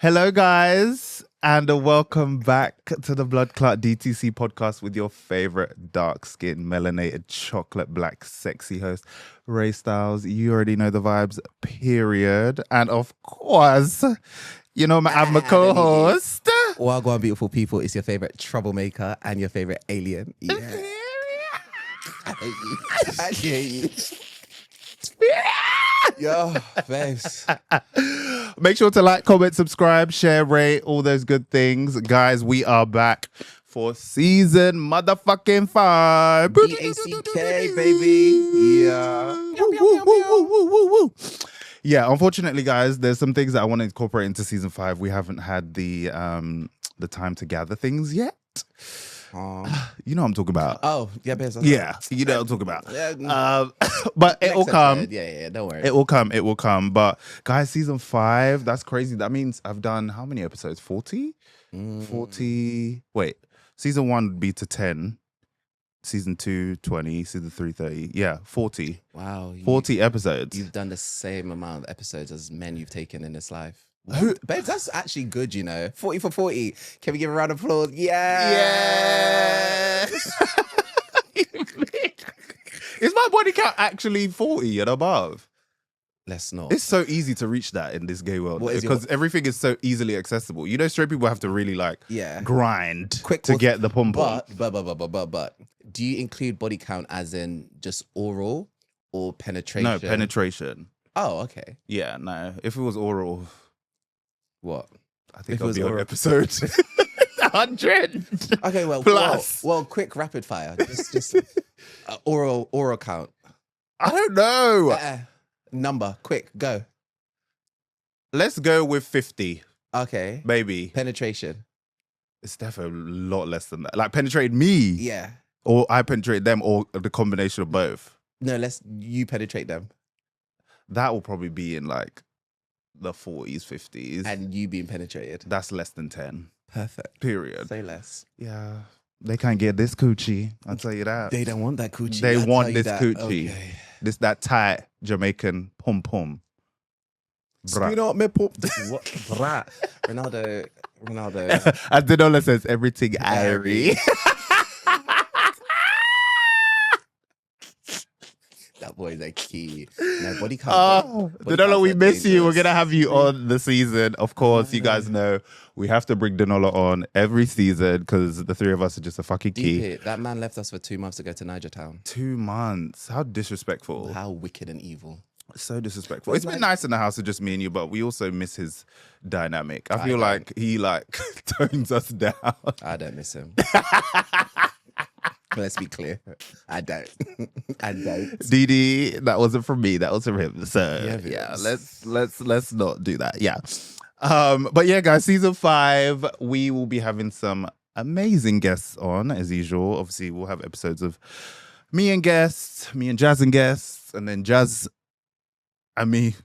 Hello, guys, and welcome back to the Blood Clot DTC podcast with your favorite dark-skinned, melanated, chocolate black, sexy host, Ray Styles. You already know the vibes, period. And of course, I'm my co-host. Wagwan, beautiful people, it's your favorite troublemaker and your favorite alien. Yeah. I hate you. I hate you. Yo, babes. Make sure to like, comment, subscribe, share, rate, all those good things. Guys, we are back for season motherfucking 5. DACK, baby. Yeah. Yeah, unfortunately, guys, there's some things that I want to incorporate into season 5. We haven't had the time to gather things yet. You know what I'm talking about. Oh, yeah, babes. Yeah, you know what I'm talking about. Yeah. But it will come. Yeah, don't worry. It will come. But guys, season 5, that's crazy. That means I've done how many episodes? 40? 40. Wait, season 1 would be to 10. Season 2, 20. Season 3, 30. Yeah, 40. Wow. 40 episodes. You've done the same amount of episodes as men you've taken in this life. Babes, that's actually good, 40 for 40. Can we give a round of applause? Yeah. Is my body count actually 40 and above? Let's not. It's so easy to reach that in this gay world because everything is so easily accessible. You know, straight people have to really grind to get the pom pom. But do you include body count as in just oral or penetration? No, penetration. Oh, okay. Yeah, no. If it was oral, what? I think it was on episode 100. Okay, well, plus. Well, quick rapid fire. Just oral count. I don't know. Number, quick, go. Let's go with 50. Okay. Maybe. Penetration. It's definitely a lot less than that. Like penetrate me. Yeah. Or I penetrate them, or the combination of both. No, you penetrate them. That will probably be in like the 40s, 50s. And you being penetrated. That's less than 10. Perfect. Period. Say less. Yeah. They can't get this coochie. I'll tell you that. They don't want that coochie. They want this coochie. Okay. That tight Jamaican pom pom. Spin out me pop. What? Brat. Ronaldo. As Dinola says, everything airy. That boy's a key. No, body count. Dinola, we miss you. We're going to have you on the season. Of course, you guys know we have to bring Dinola on every season because the three of us are just a fucking key. That man left us for 2 months to go to Niger Town. 2 months. How disrespectful. How wicked and evil. So disrespectful. It's been nice in the house with just me and you, but we also miss his dynamic. I feel like he tones us down. I don't miss him. Let's be clear. I don't. Didi, that wasn't from me. That was from him. So yeah, let's not do that. Yeah. But yeah, guys, season 5, we will be having some amazing guests on as usual. Obviously, we'll have episodes of me and Jazz and guests, and then Jazz and me.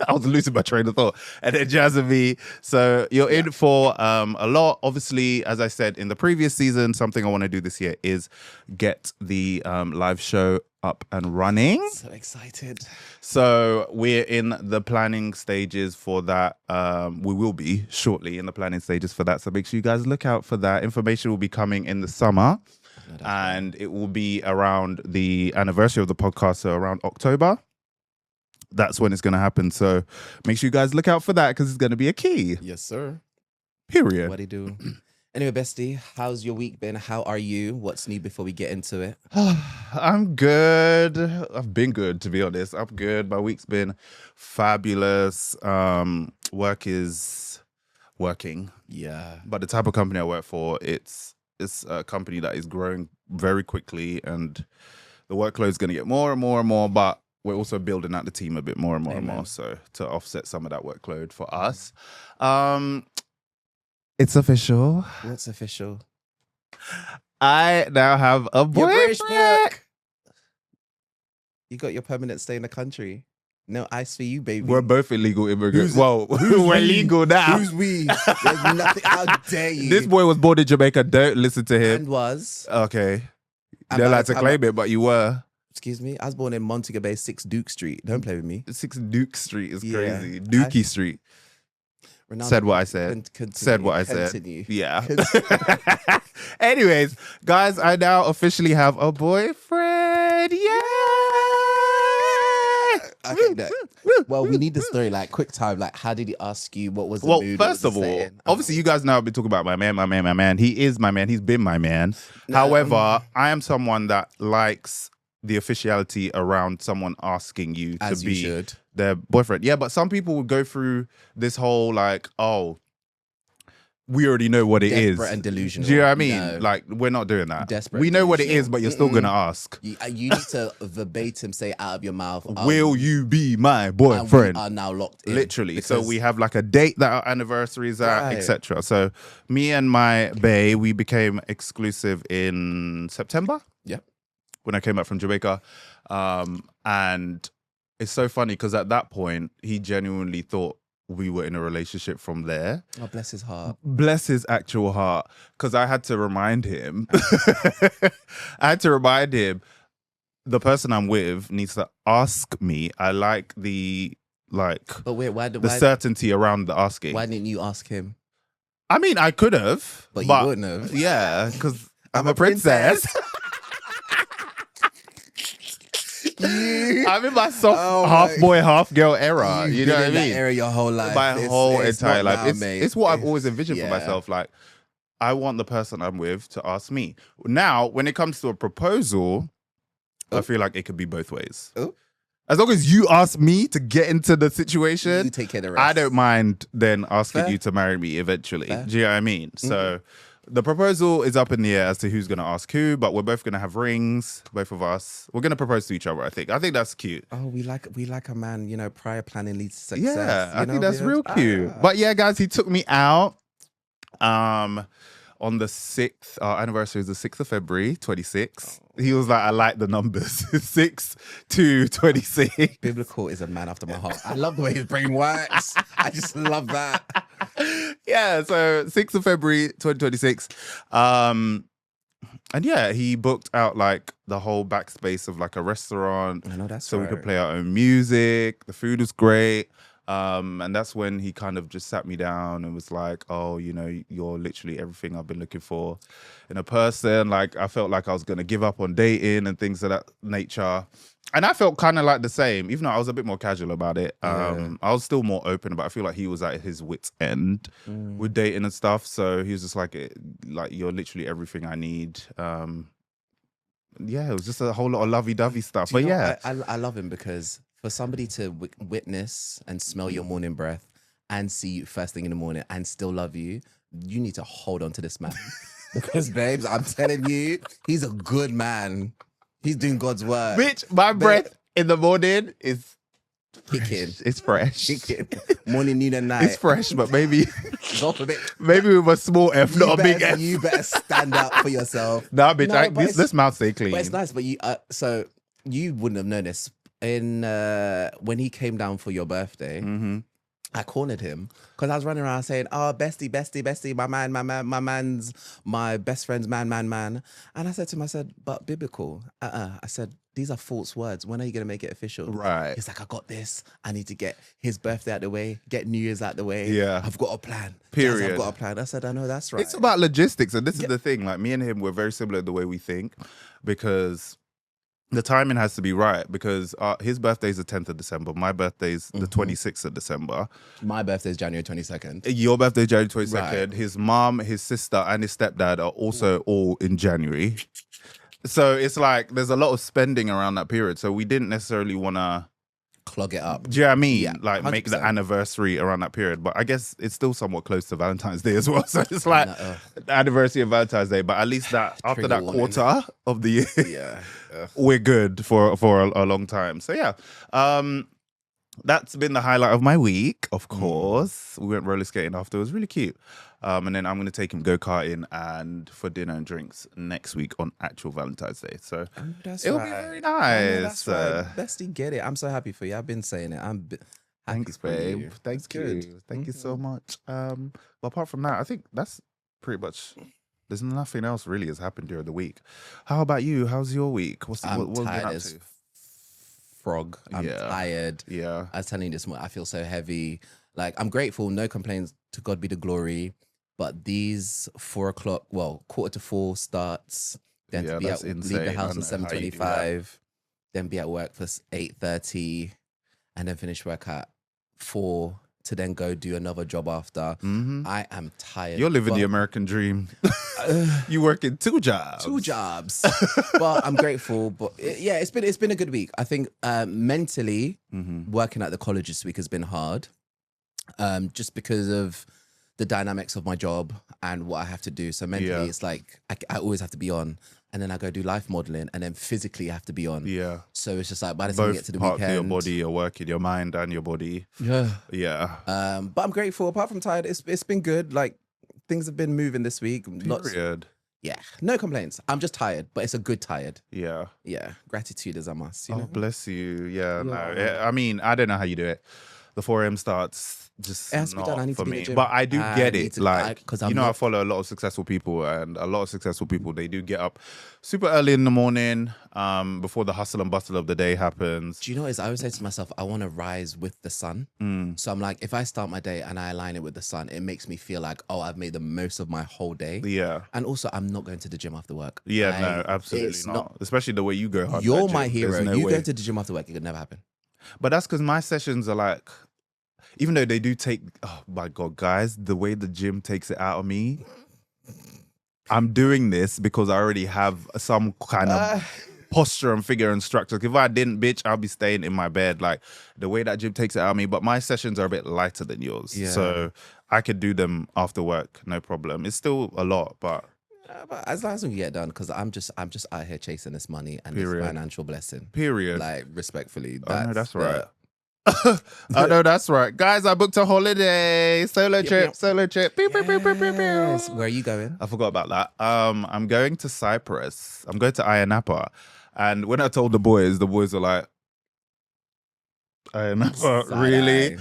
I was losing my train of thought. And then Jazz and me. So you're in for a lot. Obviously, as I said in the previous season, something I want to do this year is get the live show up and running. So excited. So we're in the planning stages for that. We will be shortly in the planning stages for that. So make sure you guys look out for that. Information will be coming in the summer. And it will be around the anniversary of the podcast, so around October. That's when it's going to happen. So make sure you guys look out for that because it's going to be a key. Yes, sir. Period. What do you do? Anyway, bestie, how's your week been? How are you? What's new before we get into it? I'm good. I've been good, to be honest. I'm good. My week's been fabulous. Work is working. Yeah. But the type of company I work for, it's a company that is growing very quickly, and the workload is going to get more and more and more. But we're also building out the team a bit more and more and more, so to offset some of that workload for us. It's official. What's official? I now have a boyfriend. You got your permanent stay in the country. No ice for you, baby. We're both illegal immigrants. We're legal now. Who's we? There's nothing. How dare you? This boy was born in Jamaica. Don't listen to him. And was. Okay. You don't like to claim it, but you were. Excuse me? I was born in Montego Bay, 6 Duke Street. Don't play with me. 6 Duke Street is crazy. Dookie Street. Ronaldo, said what I said. Said what I said. Yeah. Anyways, guys, I now officially have a boyfriend. Yeah. Okay, no. Well, we need the story, like, quick time. Like, how did he ask you? What was the mood? First of all, obviously, you guys know I've been talking about my man. He is my man. He's been my man. However, I am someone that likes the officiality around someone asking you to be their boyfriend. Yeah, but some people would go through this whole, like, oh, we already know what it is. Desperate and delusional. Do you know what I mean? No. Like, we're not doing that. Desperate. We know what it is, but you're still going to ask. You need to verbatim say out of your mouth, will you be my boyfriend? We are now locked in. Literally. So we have like a date that our anniversary is at, etc. So me and my bae, we became exclusive in September. Yeah. When I came back from Jamaica. And it's so funny because at that point, he genuinely thought we were in a relationship from there. Oh, bless his heart. Bless his actual heart. Because I had to remind him. The person I'm with needs to ask me. I like the But wait, why certainty around the asking. Why didn't you ask him? I mean, I could have. But you wouldn't have. Yeah, because I'm a princess. I'm in my soft half boy, half girl era. You know what I mean? That era your whole life. My whole entire life. Now, it's what I've always envisioned for myself. Like, I want the person I'm with to ask me. Now, when it comes to a proposal, I feel like it could be both ways. As long as you ask me to get into the situation, you take care of the rest. I don't mind then asking you to marry me eventually. Do you know what I mean? So the proposal is up in the air as to who's going to ask who, but we're both going to have rings, both of us. We're going to propose to each other, I think. I think that's cute. Oh, we like a man, prior planning leads to success. Yeah, I think that's real cute. But yeah, guys, he took me out on the 6th. Our anniversary is the 6th of February, 26. He was like, I like the numbers. 6 to 26. Biblical is a man after my heart. I love the way his brain works. I just love that. Yeah, so 6th of February, 2026. And yeah, he booked out like the whole backspace of like a restaurant. I know that's so we could play our own music. The food was great. And that's when he kind of just sat me down and was like, oh, you're literally everything I've been looking for in a person. Like, I felt like I was going to give up on dating and things of that nature. And I felt kind of like the same, even though I was a bit more casual about it. I was still more open, but I feel like he was at his wit's end with dating and stuff. So he was just like, you're literally everything I need. Yeah, it was just a whole lot of lovey-dovey stuff. But yeah. I love him because for somebody to witness and smell your morning breath and see you first thing in the morning and still love you, you need to hold on to this man. Because, babes, I'm telling you, he's a good man. He's doing God's work. Bitch, my breath in the morning is kicking. It's fresh. Kicking. Morning, noon, and night. It's fresh, but maybe go for it. Maybe with a small F, not a big F. You better stand up for yourself. Nah, bitch, this mouth stay clean. But it's nice. But so you wouldn't have known this. When he came down for your birthday, I cornered him because I was running around saying, "Oh, bestie, my man's my best friend's man." And I said to him, I said, "But biblical." I said, "These are false words. When are you gonna make it official?" Right. He's like, "I got this. I need to get his birthday out the way, get New Year's out the way. Yeah, I've got a plan. Period. I've got a plan." I said, "I know that's right." It's about logistics, and this is the thing. Like, me and him, we're very similar in the way we think, because the timing has to be right, because his birthday is the 10th of December. My birthday is the 26th of December. My birthday is January 22nd. Your birthday is January 22nd. Right. His mom, his sister, and his stepdad are also all in January. So it's like there's a lot of spending around that period. So we didn't necessarily want to clog it up. Do you know what I mean? Yeah, like 100%. Make the anniversary around that period. But I guess it's still somewhat close to Valentine's Day as well. So it's like the anniversary of Valentine's Day. But at least that after that quarter of the year, we're good for a long time. So yeah. That's been the highlight of my week, of course. We went roller skating after. It was really cute. And then I'm going to take him go-karting and for dinner and drinks next week on actual Valentine's Day. So it'll be very nice. That's right. Bestie, get it. I'm so happy for you. I've been saying it. Thanks, babe. Thank you. Thank you so much. But apart from that, I think that's pretty much... There's nothing else really has happened during the week. How about you? How's your week? What have you been up to? Frog. I'm tired. Yeah. I was telling you this morning, I feel so heavy. Like, I'm grateful, no complaints, to God be the glory. But these 4 o'clock, well, 3:45 starts, then to be that's leave insane. the I house know at how you do that. 7:25, then be at work for 8:30, and then finish work at 4 to then go do another job after. I am tired. You're living the American dream. You work in 2 jobs. 2 jobs. But I'm grateful. But it's been a good week. I think mentally, working at the college this week has been hard. Just because of the dynamics of my job and what I have to do. So mentally, it's like I always have to be on, and then I go do life modeling, and then physically I have to be on. Yeah. So it's just like by the time you get to the parts weekend, of your body, your working, your mind, and your body. Yeah. Yeah. But I'm grateful. Apart from tired, it's been good. Like, things have been moving this week. Period. Yeah, no complaints. I'm just tired, but it's a good tired. Yeah. Yeah, gratitude is a must. You know? Bless you. Yeah. No. I mean, I don't know how you do it. The 4 a.m. starts just It has to be not done. I need for to be in me. the gym. But I do get need it. to- Like, 'cause I follow a lot of successful people, and a lot of successful people, they do get up super early in the morning, before the hustle and bustle of the day happens. Do you know what it is? I always say to myself, I want to rise with the sun. So I'm like, if I start my day and I align it with the sun, it makes me feel like, oh, I've made the most of my whole day. Yeah. And also, I'm not going to the gym after work. Yeah, no, absolutely not. Especially the way you go hard. You're at my gym. hero. There's no You way. go to the gym after work, it could never happen. But that's because my sessions are like, even though they do take, oh my God, guys, the way the gym takes it out of me, I'm doing this because I already have some kind of posture and figure and structure. If I didn't, bitch, I'll be staying in my bed. Like, the way that gym takes it out of me. But my sessions are a bit lighter than yours. Yeah. So I could do them after work, no problem. It's still a lot, but... But as long as we can get it done, because I'm just out here chasing this money and this financial blessing. Period. Like, respectfully. I know that's right. I know that's right. Guys, I booked a holiday. Solo trip. Pew, pew, pew, pew, pew, pew. Where are you going? I forgot about that. I'm going to Cyprus. I'm going to Ayia Napa. And when I told the boys were like, Ayia Napa, really?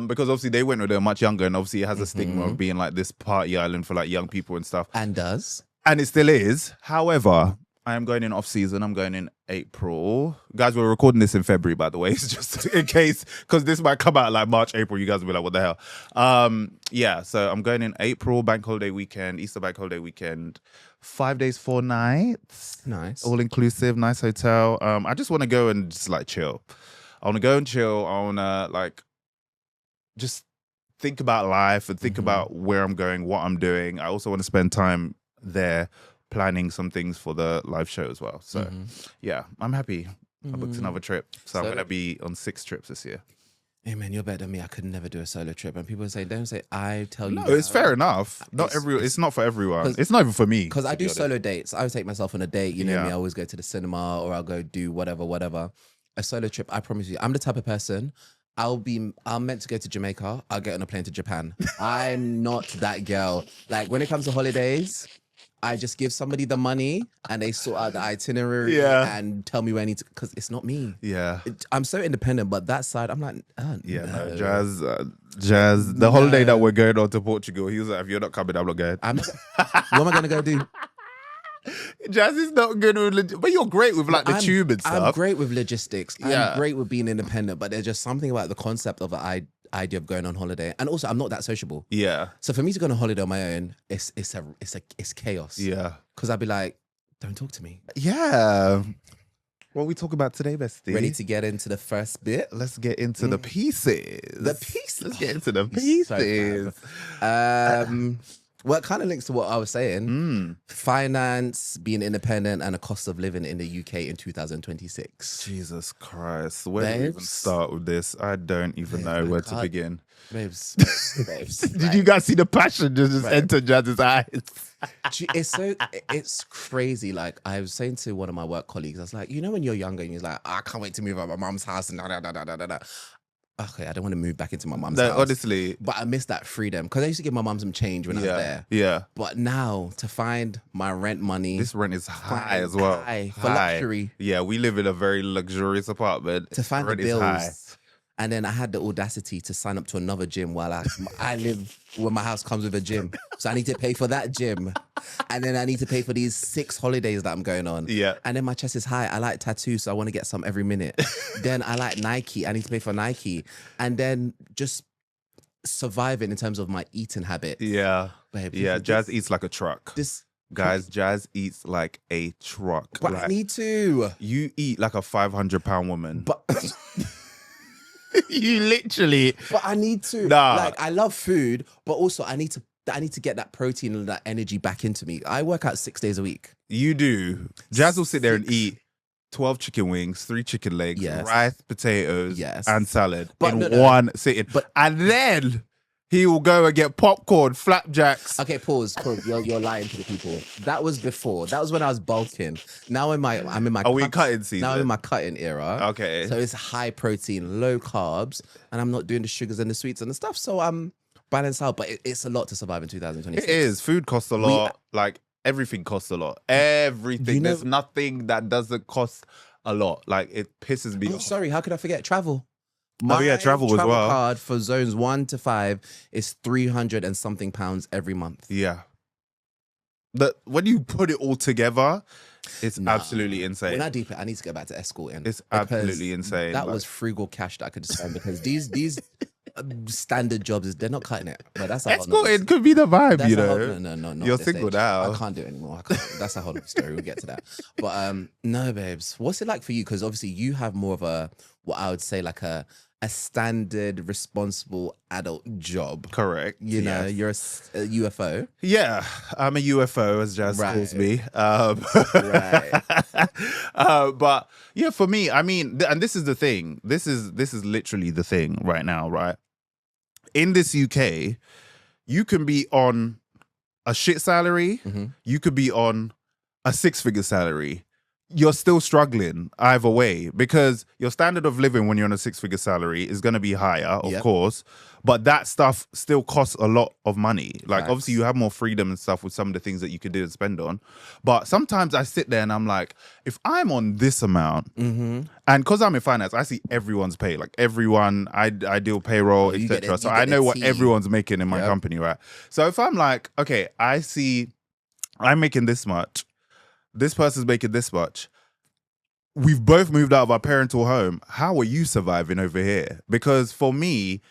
Because obviously they went when they were much younger, and obviously it has a stigma of being like this party island for like young people and stuff. And does. And it still is. However, I am going in off season. I'm going in April. Guys, we're recording this in February, by the way. It's just in case, because this might come out like March, April. You guys will be like, what the hell? Yeah, so I'm going in April, bank holiday weekend, Easter bank holiday weekend. 5 days, 4 nights. Nice. All inclusive, nice hotel. I just want to go and just like chill. I want to go and chill. I want to like just think about life and think about where I'm going, what I'm doing. I also want to spend time there planning some things for the live show as well. So yeah, I'm happy. I booked another trip. So I'm going to be on 6 trips this year. Hey man, you're better than me. I could never do a solo trip. And people say, don't say, I tell you. No, it's fair enough. It's not for everyone. It's not even for me. Because I do solo dates. I would take myself on a date. You know me, I always go to the cinema or I'll go do whatever. A solo trip, I promise you, I'm the type of person, I'm meant to go to Jamaica, I'll get on a plane to Japan. I'm not that girl. Like, when it comes to holidays, I just give somebody the money and they sort out the itinerary and tell me where I need to, because it's not me. Yeah. I'm so independent, but that side, I'm like, no. Jazz, the holiday that we're going on to Portugal, he was like, if you're not coming, I'm not going. What am I going to go do? Jazz is not good with but you're great with like the tube and stuff. I'm great with logistics. I'm great with being independent, but there's just something about the concept of the idea of going on holiday. And also, I'm not that sociable. Yeah. So for me to go on a holiday on my own, it's chaos. Yeah. Because I'd be like, don't talk to me. Yeah. What we talk about today, bestie? Ready to get into the first bit? Let's get into the pieces. Let's get into the pieces. Well, it kind of links to what I was saying. Finance, being independent, and the cost of living in the UK in 2026. Jesus Christ. Where do we even start with this? I don't even know where to begin. Babes. Did you guys see the passion just enter Jazz's eyes? It's crazy. Like, I was saying to one of my work colleagues, I was like, you know when you're younger and you're like, I can't wait to move out of my mom's house and da. Okay, I don't want to move back into my mum's house. Honestly. But I miss that freedom. Because I used to give my mum some change when I was there. Yeah. But now, to find my rent money. This rent is high as well. For luxury. Yeah, we live in a very luxurious apartment. To find the bills. And then I had the audacity to sign up to another gym while I live where my house comes with a gym. So I need to pay for that gym. And then I need to pay for these 6 holidays that I'm going on. Yeah. And then my chest is high. I like tattoos, so I want to get some every minute. Then I like Nike. I need to pay for Nike. And then just surviving in terms of my eating habits. Yeah. Babe, Yeah. Jazz eats like a truck. Guys, Jazz eats like a truck. But like, I need to. You eat like a 500-pound woman. But you literally. But I need to. Nah. Like, I love food, but also I need to get that protein and that energy back into me. I work out 6 days a week. You do. Jazz will sit there and eat 12 chicken wings, 3 chicken legs, rice, potatoes, and salad in one sitting. And then he will go and get popcorn, flapjacks. Okay, pause. You're lying to the people. That was before. That was when I was bulking. Now I'm in my. Are we cutting season? Now I'm in my cutting era. Okay. So it's high protein, low carbs, and I'm not doing the sugars and the sweets and the stuff. So I'm balanced out. But it's a lot to survive in 2026. It is. Food costs a lot. Like everything costs a lot. Everything. There's nothing that doesn't cost a lot. Like it pisses me off. Sorry, how could I forget travel? Travel as well. Card for zones 1 to 5 is 300 and something pounds every month. Yeah. When you put it all together, it's absolutely insane. When I deep it, I need to go back to escorting. It's absolutely insane. That was frugal cash that I could spend because these standard jobs, they're not cutting it. But that's escorting could be the vibe, you know. No. You're single now. I can't do it anymore. That's a whole other story. We'll get to that. But no, babes. What's it like for you? Because obviously you have more of what I would say like a standard, responsible adult job. Correct. You know, you're a UFO. Yeah, I'm a UFO, as Jazz calls me. Right. But yeah, for me, I mean, and this is the thing. This is literally the thing right now, right? In this UK, you can be on a shit salary. You could be on a 6-figure salary. You're still struggling either way because your standard of living when you're on a 6-figure salary is going to be higher, of course, but that stuff still costs a lot of money. Like, obviously, you have more freedom and stuff with some of the things that you could do and spend on. But sometimes I sit there and I'm like, if I'm on this amount, and because I'm in finance, I see everyone's pay. Like, everyone, I deal payroll, etc. So I know what everyone's making in my company, right? So if I'm like, okay, I see I'm making this much, this person's making this much. We've both moved out of our parental home. How are you surviving over here? Because for me,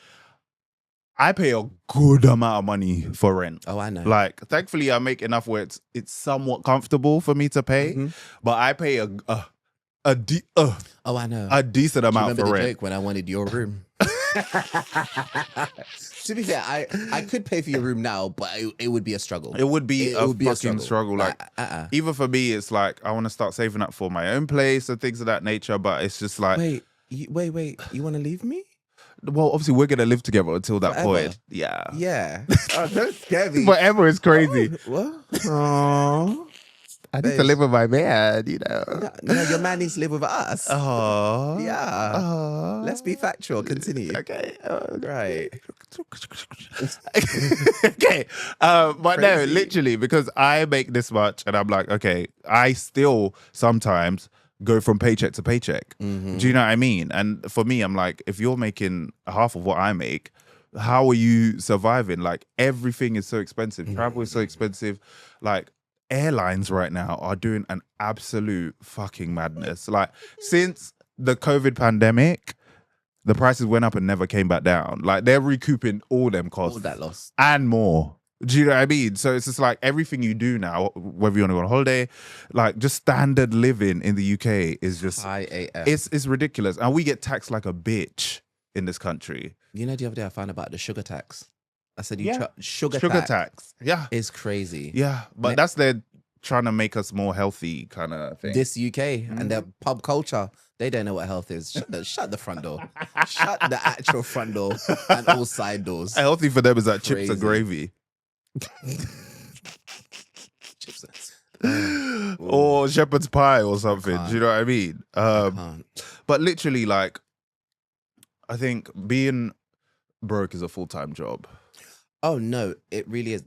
I pay a good amount of money for rent. Oh, I know. Like, thankfully, I make enough where it's somewhat comfortable for me to pay. But I pay oh, I know. a decent amount for rent. The joke when I wanted your room? To be fair, I could pay for your room now, but it would be a struggle. It would be a fucking struggle. Like, even for me, it's like I want to start saving up for my own place and things of that nature. But it's just like, wait, you want to leave me? Well, obviously, we're gonna live together until that point. Yeah. Oh, don't scare me. Forever is crazy. What? Oh. I need to live with my man, you know. No, your man needs to live with us. Oh. Yeah. Oh. Let's be factual. Continue. Okay. Right. Okay. But no, literally, because I make this much and I'm like, okay, I still sometimes go from paycheck to paycheck. Do you know what I mean? And for me, I'm like, if you're making half of what I make, how are you surviving? Like, everything is so expensive. Travel is so expensive. Like, airlines right now are doing an absolute fucking madness. Like, since the COVID pandemic, the prices went up and never came back down. Like, they're recouping all them costs. All that loss. And more. Do you know what I mean? So it's just like everything you do now, whether you want to go on holiday, like just standard living in the UK is just high AF. It's ridiculous. And we get taxed like a bitch in this country. You know, the other day I found about the sugar tax. I said, sugar tax. Yeah. Is crazy. Yeah. But that's their trying to make us more healthy kind of thing. This UK and their pub culture, they don't know what health is. Shut the front door. Shut the actual front door and all side doors. Healthy for them is like chips and gravy. Or shepherd's pie or something. Do you know what I mean? But literally, like, I think being broke is a full-time job. Oh no, it really is.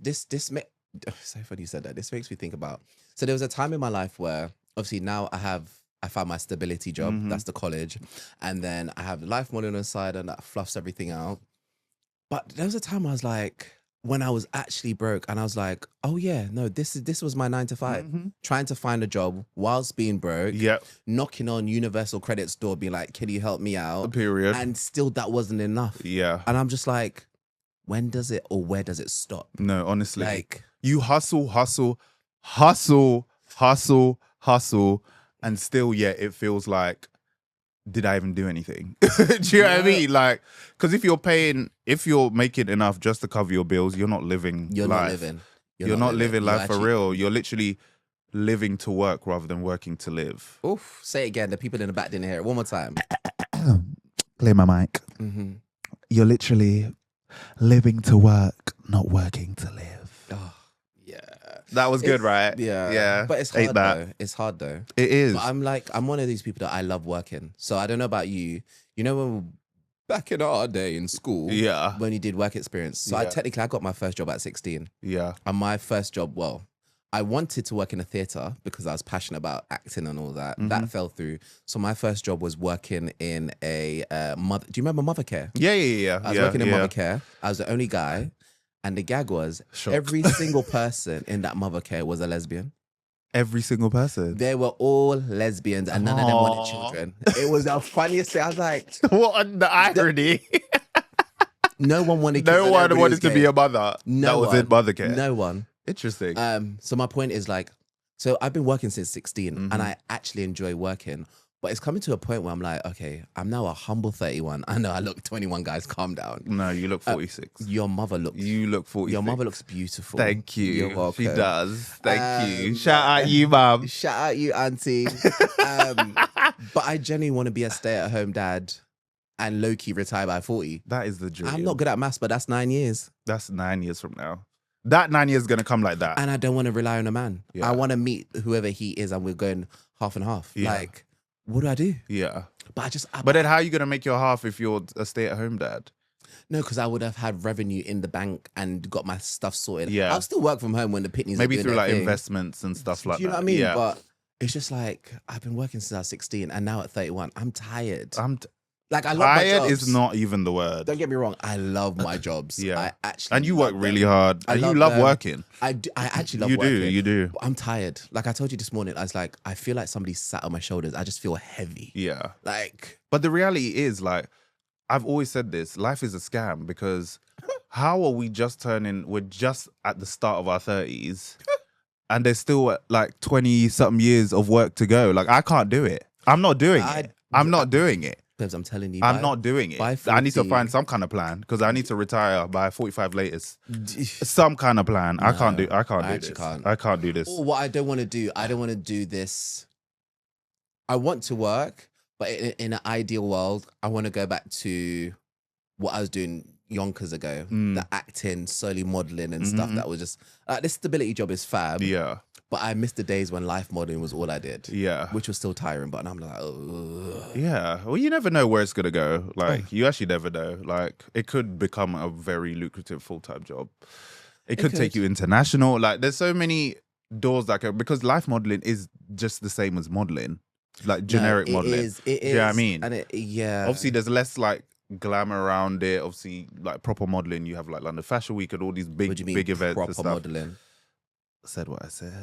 So funny you said that. This makes me think about. So there was a time in my life where obviously now I found my stability job. That's the college, and then I have the life model on the side, and that fluffs everything out. But there was a time I was like, when I was actually broke, and I was like, oh yeah, no, this was my 9 to 5. Trying to find a job whilst being broke. Yep. Knocking on Universal Credit's door, being like, can you help me out? Period. And still that wasn't enough. Yeah. And I'm just like, when does it or where does it stop? No, honestly. Like, you hustle, and still, it feels like, did I even do anything? Do you know what I mean? Like, because if you're making enough just to cover your bills, you're not living you're life. not living. You're not living life for real. You're literally living to work rather than working to live. Oof. Say it again. The people in the back didn't hear it. One more time. Play my mic. Mm-hmm. You're literally living to work, not working to live. Oh, yeah. That was good, right? Yeah. Yeah. But it's hard though. It's hard though. It is. But I'm one of these people that I love working. So I don't know about you. You know, when back in our day in school, when you did work experience. So I got my first job at 16. Yeah. And my first job, I wanted to work in a theatre because I was passionate about acting and all that. Mm-hmm. That fell through. So my first job was working in a mother. Do you remember Mother Care? Yeah. I was working in Mother Care. I was the only guy. And the gag was every single person in that Mother Care was a lesbian. Every single person. They were all lesbians and none of them wanted children. It was the funniest thing. I was like, what the irony? No one wanted kids. No one wanted to be a mother. No that was in Mother Care. No one. Interesting. So my point is like, so I've been working since 16 and I actually enjoy working. But it's coming to a point where I'm like, okay, I'm now a humble 31. I know I look 21, guys, calm down. No, you look 46. Your mother looks... You look 46. Your mother looks beautiful. Thank you. You're welcome. She does. Thank you. Shout out you, mum. Shout out you, auntie. But I genuinely want to be a stay-at-home dad and low-key retire by 40. That is the dream. I'm not good at maths, but that's 9 years. That's 9 years from now. That 9 years is going to come like that. And I don't want to rely on a man. I want to meet whoever he is and we're going half and half. Yeah. Like... What do I do? Yeah. But But then how are you going to make your half if you're a stay-at-home dad? No, because I would have had revenue in the bank and got my stuff sorted. Yeah. I'll still work from home when the pitneys Maybe are doing through their like thing. investments and stuff like that. Do you know what I mean? Yeah. But it's just like, I've been working since I was 16 and now at 31, I'm tired. Like, I love my jobs. Tired is not even the word. Don't get me wrong. I love my jobs. Yeah. I actually and you work really hard. And you love working. I actually love you working. You do. But I'm tired. Like I told you this morning, I was like, I feel like somebody sat on my shoulders. I just feel heavy. Yeah. Like. But the reality is, like, I've always said this, life is a scam because how are we we're just at the start of our 30s and there's still like 20-something years of work to go. Like, I can't do it. I'm not doing it. I'm not doing it. Because I'm telling you, I'm not doing it. I need to find some kind of plan because I need to retire by 45 latest. Some kind of plan. No, I can't do this. I can't do this. What I don't want to do, I don't want to do this. I want to work, but in an ideal world, I want to go back to what I was doing yonkers ago. The acting, solely modeling and stuff that was just... this stability job is fab. Yeah. But I missed the days when life modeling was all I did. Yeah. Which was still tiring, but I'm like, oh. Yeah. Well, you never know where it's going to go. Like, you actually never know. Like, it could become a very lucrative full-time job. It could take you international. Like, there's so many doors that can... Because life modeling is just the same as modeling. Like, generic modeling. It is. Do you know what I mean? And obviously, there's less, like, glamour around it. Obviously, like, proper modeling. You have, like, London Fashion Week and all these big events and stuff. Modeling? Said what I said.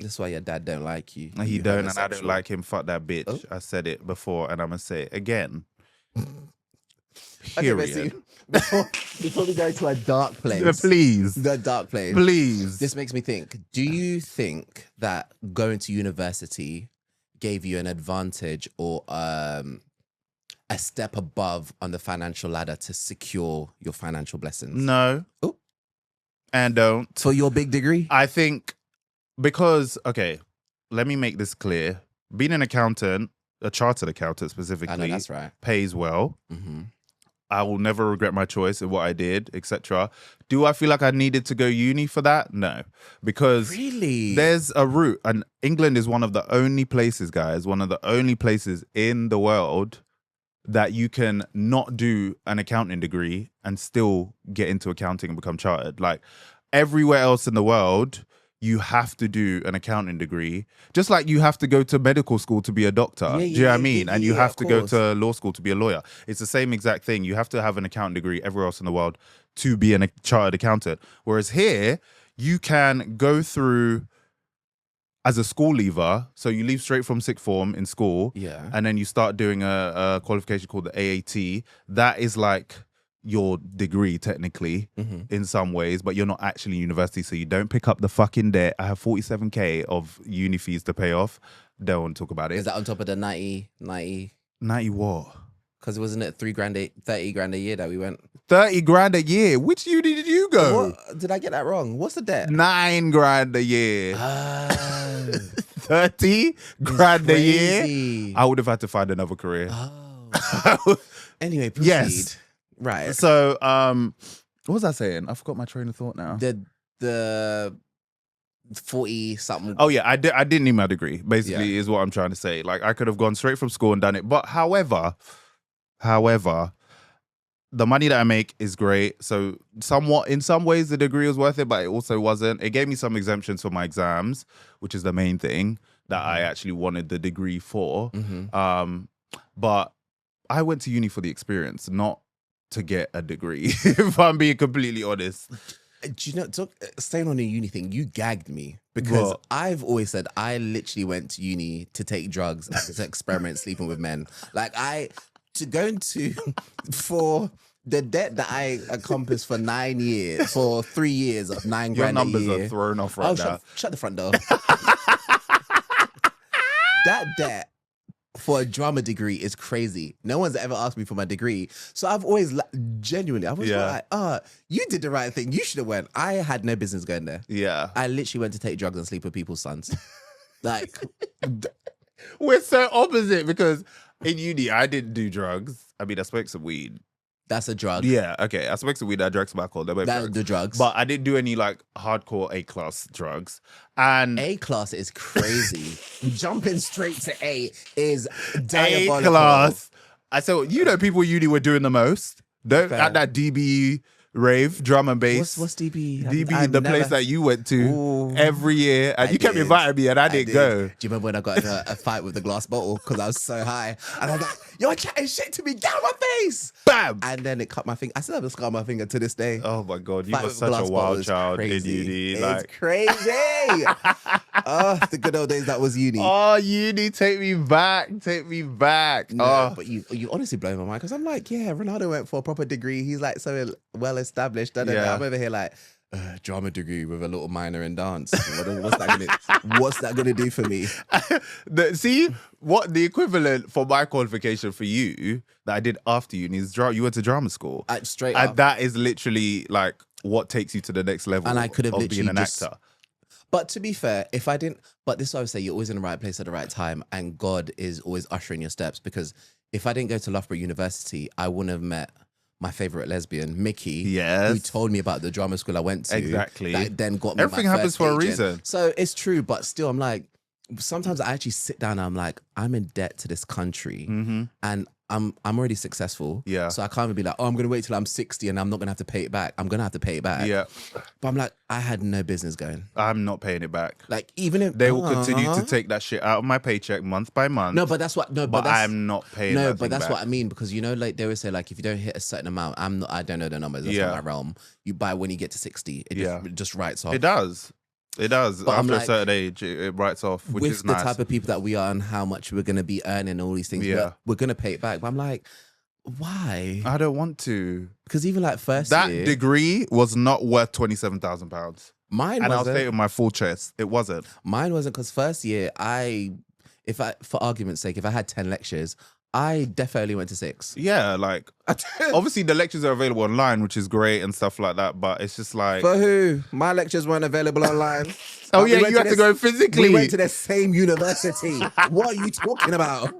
That's why your dad don't like you. He don't, and I don't like him. Fuck that bitch. Oh. I said it before, and I'm gonna say it again. Period. Okay, before we go to a dark place, please, the dark place, please. This makes me think. Do you think that going to university gave you an advantage or a step above on the financial ladder to secure your financial blessings? No. Oh. And don't. For your big degree? I think because, okay, let me make this clear. Being an accountant, a chartered accountant specifically, I know, that's right, pays well. I will never regret my choice of what I did, etc. Do I feel like I needed to go uni for that? No. Because there's a route. And England is one of the only places, guys, one of the only places in the world that you can not do an accounting degree and still get into accounting and become chartered. Like everywhere else in the world, you have to do an accounting degree. Just like you have to go to medical school to be a doctor. Do you know what I mean? And you have to go to law school to be a lawyer. It's the same exact thing. You have to have an accounting degree everywhere else in the world to be a chartered accountant. Whereas here, you can go through as a school leaver, so you leave straight from sixth form in school, and then you start doing a qualification called the AAT. That is like your degree technically in some ways, but you're not actually in university, so you don't pick up the fucking debt. I have 47k of uni fees to pay off. Don't want to talk about it. Is that on top of the 90 what? Because wasn't it 30 grand a year that we went? 30 grand a year. Which uni did you go? What? Did I get that wrong? What's the debt? 9 grand a year. 30 grand a year. I would have had to find another career. Oh. Anyway, proceed. Yes. Right. So, what was I saying? I forgot my train of thought now. The 40 something. Oh yeah, I didn't need my degree. Basically, is what I'm trying to say. Like, I could have gone straight from school and done it. But however, the money that I make is great. So somewhat, in some ways, the degree was worth it, but it also wasn't. It gave me some exemptions for my exams, which is the main thing that I actually wanted the degree for. But I went to uni for the experience, not to get a degree, if I'm being completely honest. Do you know, staying on the uni thing, you gagged me because I've always said I literally went to uni to take drugs and to experiment sleeping with men. Like for the debt that I accomplished for 9 years, for 3 years of 9 grand a year. Your numbers are thrown off right now. Shut the front door. That debt for a drama degree is crazy. No one's ever asked me for my degree. So I've always, genuinely, I was like, you did the right thing. You should have went. I had no business going there. Yeah. I literally went to take drugs and sleep with people's sons. Like. We're so opposite because in uni, I didn't do drugs. I mean, I smoked some weed. That's a drug. Yeah, okay. I smoked some weed, I drank some alcohol. They're both drugs. The drugs. But I didn't do any like hardcore A-class drugs. And A-class is crazy. Jumping straight to A is diabolical. A-class. I said, you know, people in uni were doing the most. At that DB rave, drum and bass. What's DB? DB, the place that you went to every year. And you kept inviting me and I didn't go. Do you remember when I got in a fight with the glass bottle because I was so high? And I was like, you're chatting shit to me, get out of my face. Bam! And then it cut my finger. I still have a scar on my finger to this day. Oh my God, you were such a wild child in uni. It's crazy. Oh, the good old days that was uni. Oh, uni, take me back. Take me back. No, but you honestly blow my mind because I'm like, yeah, Ronaldo went for a proper degree. He's like so well established. I'm over here like, drama degree with a little minor in dance. What's that gonna do for me? See what the equivalent for my qualification for you that I did after uni is you went to drama school. Straight up. And that is literally like what takes you to the next level. And I could have of literally being an actor. But to be fair, if I didn't, but this is what I would say, you're always in the right place at the right time, and God is always ushering your steps. Because if I didn't go to Loughborough University, I wouldn't have met my favorite lesbian, Mickey, who told me about the drama school I went to. Exactly. That then got me everything happens for a reason. So it's true, but still, I'm like, sometimes I actually sit down and I'm like, I'm in debt to this country, and I'm already successful. Yeah. So I can't even be like, oh, I'm gonna wait till I'm 60 and I'm not gonna have to pay it back. I'm gonna have to pay it back. Yeah. But I'm like, I had no business going. I'm not paying it back. Like, even if they will continue to take that shit out of my paycheck month by month. No, but that's what. No, but I'm not paying. No, but that's what I mean, because you know, like they always say, like if you don't hit a certain amount, I don't know the numbers. That's not my realm. You buy when you get to 60, it just writes off. It does. It does. But after a certain age, it writes off, which is nice. With the type of people that we are and how much we're going to be earning, all these things, we're going to pay it back. But I'm like, why? I don't want to. Because even like that degree was not worth £27,000. Mine wasn't. And I'll say it with my full chest, it wasn't. Mine wasn't, because first year, for argument's sake, if I had 10 lectures, I definitely went to 6. Yeah, like, obviously the lectures are available online, which is great and stuff like that, but it's just like... For who? My lectures weren't available online. Oh yeah, you had to go physically. We went to the same university. What are you talking about?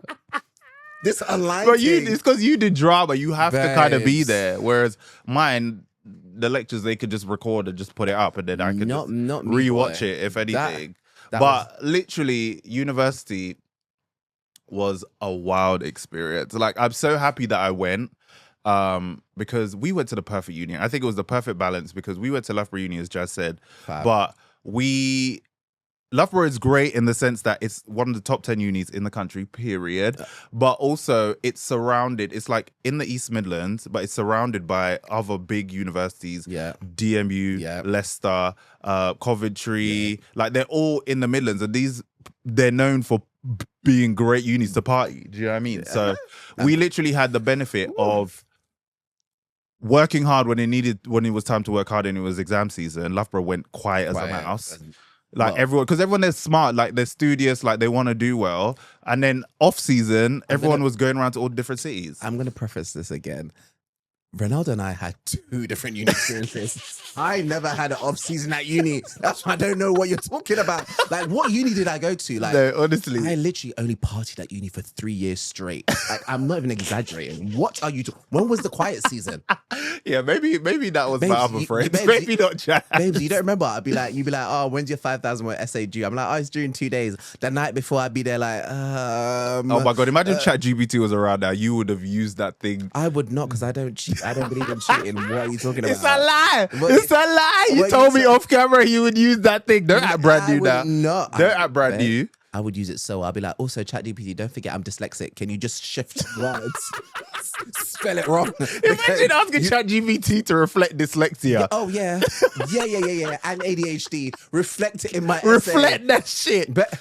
This online but thing. It's because you did drama. You have to kind of be there. Whereas mine, the lectures, they could just record and just put it up, and then I could just rewatch it, if anything. But literally, university was a wild experience. Like, I'm so happy that I went, because we went to the perfect uni. I think it was the perfect balance, because we went to Loughborough Uni, as Jazz said, but Loughborough is great in the sense that it's one of the top 10 unis in the country, period. But also it's surrounded, it's like in the East Midlands, but it's surrounded by other big universities. Yeah. DMU, Leicester, Coventry. Like, they're all in the Midlands, and they're known for being great unis to party. Do you know what I mean? So we literally had the benefit of working hard when it was time to work hard and it was exam season. Loughborough went quiet as a mouse. Like everyone, because everyone is smart, like they're studious, like they want to do well. And then off season, everyone was going around to all different cities. I'm going to preface this again. Ronaldo and I had 2 different uni experiences. I never had an off season at uni. That's why I don't know what you're talking about. Like, what uni did I go to? Like, no, honestly, I literally only partied at uni for 3 years straight. Like, I'm not even exaggerating. What are you talking? When was the quiet season? Yeah, maybe that was babes, my other friend. Babes, maybe not Chad. Babes, you don't remember? You'd be like, oh, when's your 5,000 word essay due? I'm like, oh, it's due in 2 days. The night before, I'd be there like, oh my God, imagine ChatGPT was around now. You would have used that thing. I would not, because I don't cheat. I don't believe in cheating. What are you talking about? It's a lie. It's a lie. You told me off camera you would use that thing. Don't act brand new now. Don't act brand new. I would use it so I'll be like, also ChatGPT, don't forget I'm dyslexic. Can you just shift words? Spell it wrong. Imagine asking ChatGPT to reflect dyslexia. Oh yeah. Yeah. And ADHD. Reflect it in my essay. Reflect that shit. But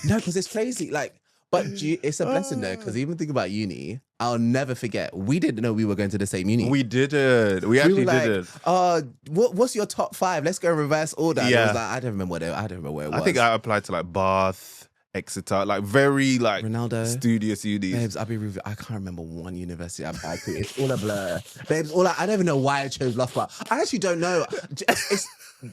no, because it's crazy. Like, but it's a blessing though, because even think about uni, I'll never forget. We didn't know we were going to the same uni. We didn't. We actually didn't. What's your top 5? Let's go in reverse order. Yeah. I was like, I don't remember where it was. I think I applied to like Bath, Exeter, like very like Ronaldo, studious unis. Babes, I can't remember one university I applied to. It's all a blur. Babes, I don't even know why I chose Loughborough. I actually don't know. It's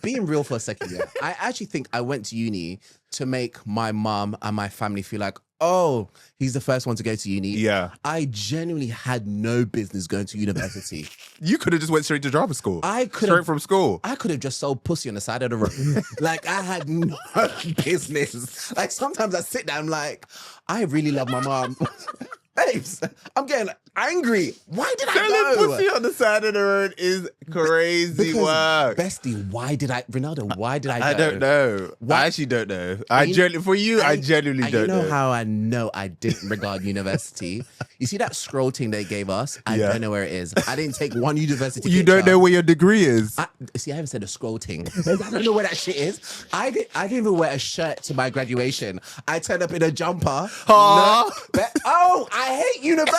being real for a second. Yeah, I actually think I went to uni to make my mum and my family feel like, oh, he's the first one to go to uni. Yeah. I genuinely had no business going to university. You could have just went straight to drama school. Straight from school. I could have just sold pussy on the side of the road. Like, I had no business. Like, sometimes I sit down like, I really love my mom. Babes, I'm getting angry. Why did I go? Selling pussy on the side of the road is crazy work. Bestie, why did I go? I don't know. Why? I actually don't know. I genuinely don't know. You know how I know I didn't regard university? You see that scroll thing they gave us? I don't know where it is. I didn't take one university You don't know where your degree is? I haven't said a scroll thing. I don't know where that shit is. I didn't even wear a shirt to my graduation. I turned up in a jumper. I hate university!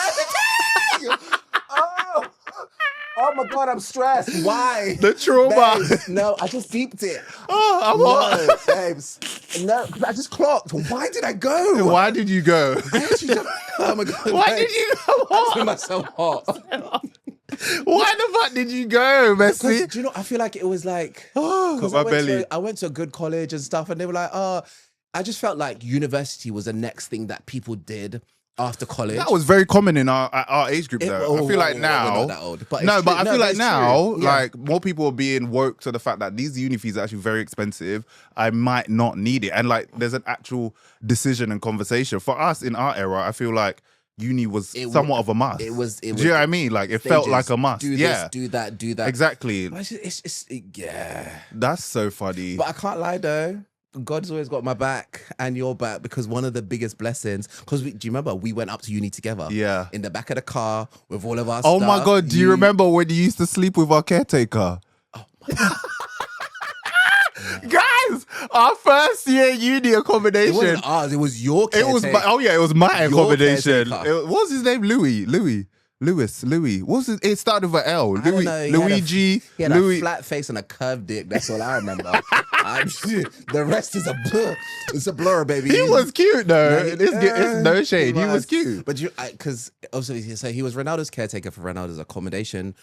Oh my God, I'm stressed. Why? The trauma. Babes, no, I just deeped it. Oh, babes. No, I just clocked. Why did I go? Why did you go? I actually don't. Oh my God. Why did you go? I feel myself hot. Why the fuck did you go, Messi? Do you know, I feel like it was like, I went to a good college and stuff, and they were like, I just felt like university was the next thing that people did after college. That was very common in our age group, though. I feel like now, we're not that old, but I feel like now, like more people are being woke to the fact that these uni fees are actually very expensive. I might not need it, and like there's an actual decision and conversation for us in our era. I feel like uni was somewhat of a must. It was. Do you know what I mean? Like it felt like a must. Do this, do that, do that. Exactly. Yeah. That's so funny. But I can't lie though. God's always got my back and your back, because one of the biggest blessings, because do you remember we went up to uni together? Yeah. In the back of the car with all of our Oh stuff. my God, do you remember when you used to sleep with our caretaker? Oh my God. Guys, our first year uni accommodation. It wasn't ours, it was your caretaker. It was my accommodation. Caretaker. What was his name? Louis. It started with an L. Luigi. He had a flat face and a curved dick. That's all I remember. The rest is a blur. It's a blur, baby. He was cute though. It's no shade. He was cute. But because obviously, so he was Ronaldo's caretaker for Ronaldo's accommodation.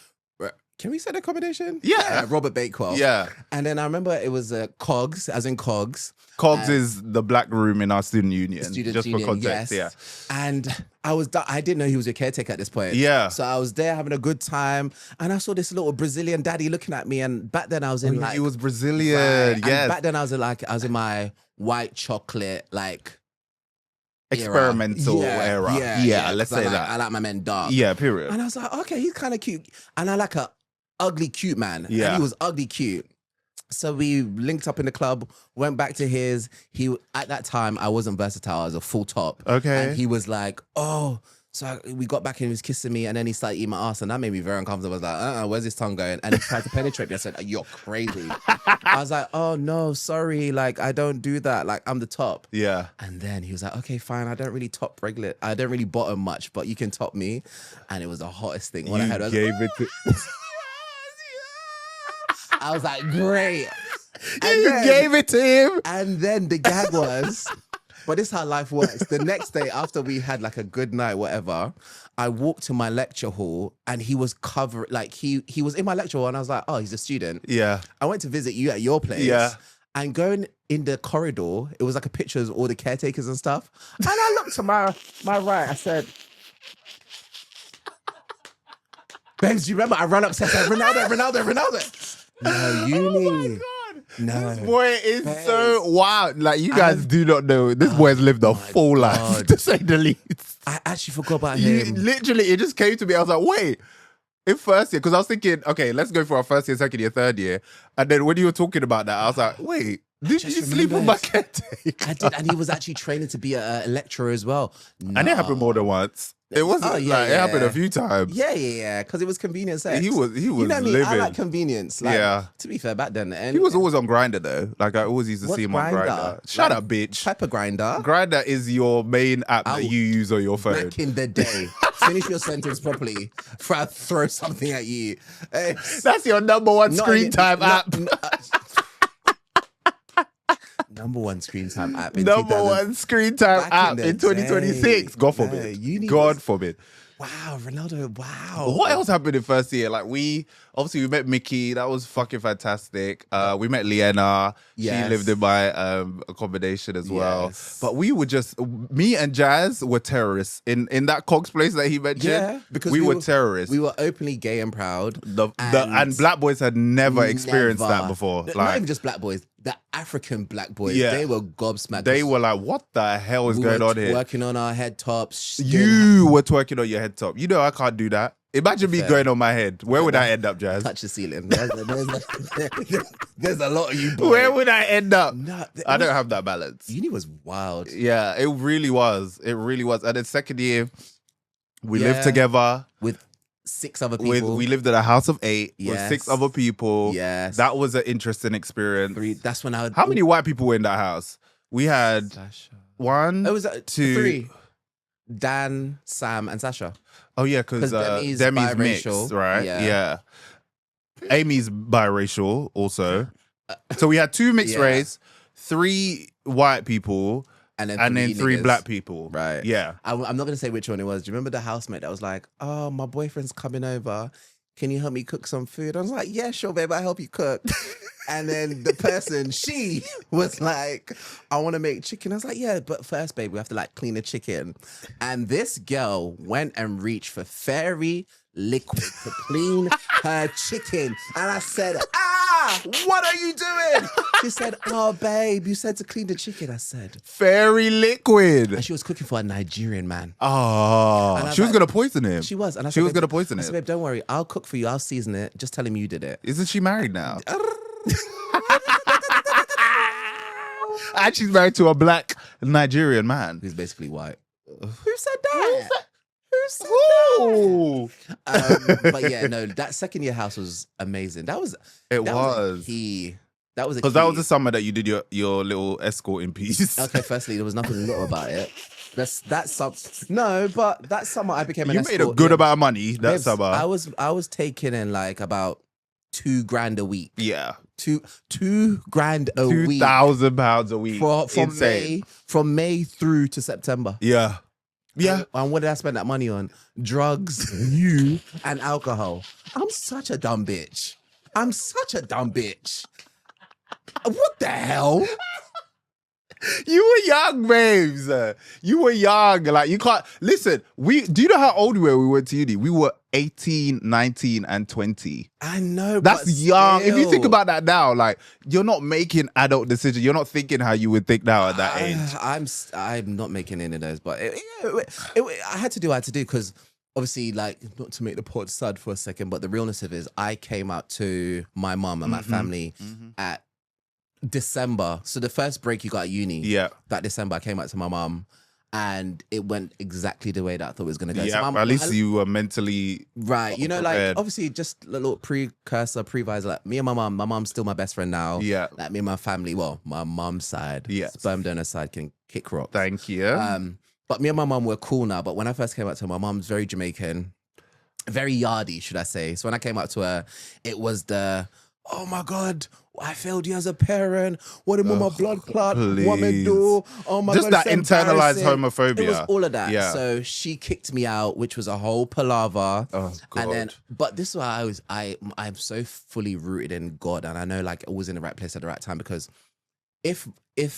Can we say accommodation? Yeah. Robert Bakewell. Yeah. And then I remember it was Cogs, as in Cogs. Cogs is the black room in our student union. For context, yes. And I didn't know he was a caretaker at this point. Yeah. So I was there having a good time, and I saw this little Brazilian daddy looking at me. And back then I was in he was Brazilian. Right, yes. And back then I was in my white chocolate experimental era. Yeah. Let's say that. I like my men dark. Yeah. Period. And I was like, okay, he's kind of cute, and I like a ugly cute man. Yeah. And he was ugly cute. So we linked up in the club, went back to his. At that time, I wasn't versatile. I was a full top. Okay. And he was like, oh, So we got back and he was kissing me, and then he started eating my ass, and that made me very uncomfortable. I was like, where's his tongue going? And he tried to penetrate me. I said, you're crazy. I was like, oh no, sorry, like I don't do that. Like I'm the top. Yeah. And then he was like, okay, fine. I don't really top regular. I don't really bottom much, but you can top me. And it was the hottest thing. What I heard, Gave it to. I was like, great. You gave it to him. And then the gag was. But this is how life works. The next day, after we had like a good night, whatever, I walked to my lecture hall and he was covered, like he was in my lecture hall and I was like, oh, he's a student. Yeah. I went to visit you at your place. Yeah. And going in the corridor, it was like a picture of all the caretakers and stuff. And I looked to my right, I said, babes, do you remember? I ran upstairs, I said, Ronaldo. No, uni. Oh my God. No. This boy is so wild. Like, you guys do not know. This boy has lived a full life, to say the least. I actually forgot about him. Literally, it just came to me. I was like, wait. In first year, because I was thinking, okay, let's go for our first year, second year, third year. And then when you were talking about that, I was like, wait, did you sleep with my caretaker? I did, and he was actually training to be a lecturer as well. No. And it happened more than once. It wasn't it happened a few times. Yeah. Because it was convenient sex. He was you know living. Me? I like convenience. Like, yeah. To be fair, back then, and He was always on Grindr though. Like I always used to see him on Grindr? Grindr. Shut up, bitch. Pepper Grindr. Grindr is your main app that you use on your phone. Back in the day. Finish your sentence properly before I throw something at you. That's your number one screen time app. Number one screen time app. Number one screen time app in 2026. God forbid. God forbid. Wow, Ronaldo, wow. What else happened in first year? Like we met Mickey. That was fucking fantastic. We met Leanna. Yes. She lived in my accommodation as well. But we were just, me and Jazz were terrorists in that Cogs place that he mentioned. Yeah, because we were terrorists. We were openly gay and proud. And black boys had never experienced that before. Not even just black boys. The African black boys, they were gobsmacked. They were like, what the hell is going on here? Working on our head tops. You were twerking on your head top. You know I can't do that. Imagine me going on my head. Where would I end up, Jazz? Touch the ceiling. There's a lot of you boys. Where would I end up? I don't have that balance. Uni was wild. Yeah, it really was. It really was. And then second year, we lived together. With 6 other people. We lived in a house of 8 with 6 other people. Yes. That was an interesting experience. 3. That's when I would... How many white people were in that house? We had Sasha. 1, it was 2... 3. Dan, Sam, and Sasha. Oh, yeah, because Demi's mixed, right? Yeah. Amy's biracial also. So we had 2 mixed race, 3 white people, and then 3 black people. Right. Yeah. I'm not going to say which one it was. Do you remember the housemate that was like, oh, my boyfriend's coming over. Can you help me cook some food? I was like, yeah, sure, babe. I'll help you cook. And then the person, she was like, I want to make chicken. I was like, yeah, but first, babe, we have to like clean the chicken. And this girl went and reached for fairy liquid to clean her chicken. And I said, what are you doing? She said, oh, babe, you said to clean the chicken. I said, fairy liquid. And she was cooking for a Nigerian man. Oh, she was going to poison him. She was. And she was going to poison him. I said, babe, don't worry. I'll cook for you. I'll season it. Just tell him you did it. Isn't she married now? And she's married to a black Nigerian man. Who's basically white. Who said that? But yeah, no, that second year house was amazing. That was key. That was because that was the summer that you did your little escort in peace. Okay, firstly, there was nothing little about it. That summer I became an escort. You made a good amount of money that summer. I was taking in like about $2,000 a week. Yeah, $2,000 a week. £2,000 a week from May through to September. Yeah. Yeah. And what did I spend that money on? Drugs, you, and alcohol. I'm such a dumb bitch. What the hell? You were young, babes. You were young. Like, you can't... Listen, do you know how old we were when we went to uni? We were 18, 19, and 20. I know, that's young. If you think about that now, like, you're not making adult decisions. You're not thinking how you would think now at that age. I'm not making any of those, but I had to do what I had to do because obviously, like, not to make the pod sad for a second, but the realness of it is I came out to my mum and my family at December. So the first break you got at uni, that December I came out to my mum and it went exactly the way that I thought it was going to go. Yeah, at least you were mentally right. You know, prepared. like obviously just a little previsor. Like me and my mom's still my best friend now. Yeah. Like me and my family, well, my mom's side, sperm donor side can kick rocks. Thank you. But me and my mom were cool now. But when I first came out to her, my mom's very Jamaican, very yardy, should I say. So when I came out to her, it was oh my God, I failed you as a parent. What did my blood clot? What me do? Oh my just God, that internalized homophobia. It was all of that. Yeah. So she kicked me out, which was a whole palaver. Oh God. And then, but this is why I'm so fully rooted in God, and I know like I was in the right place at the right time, because if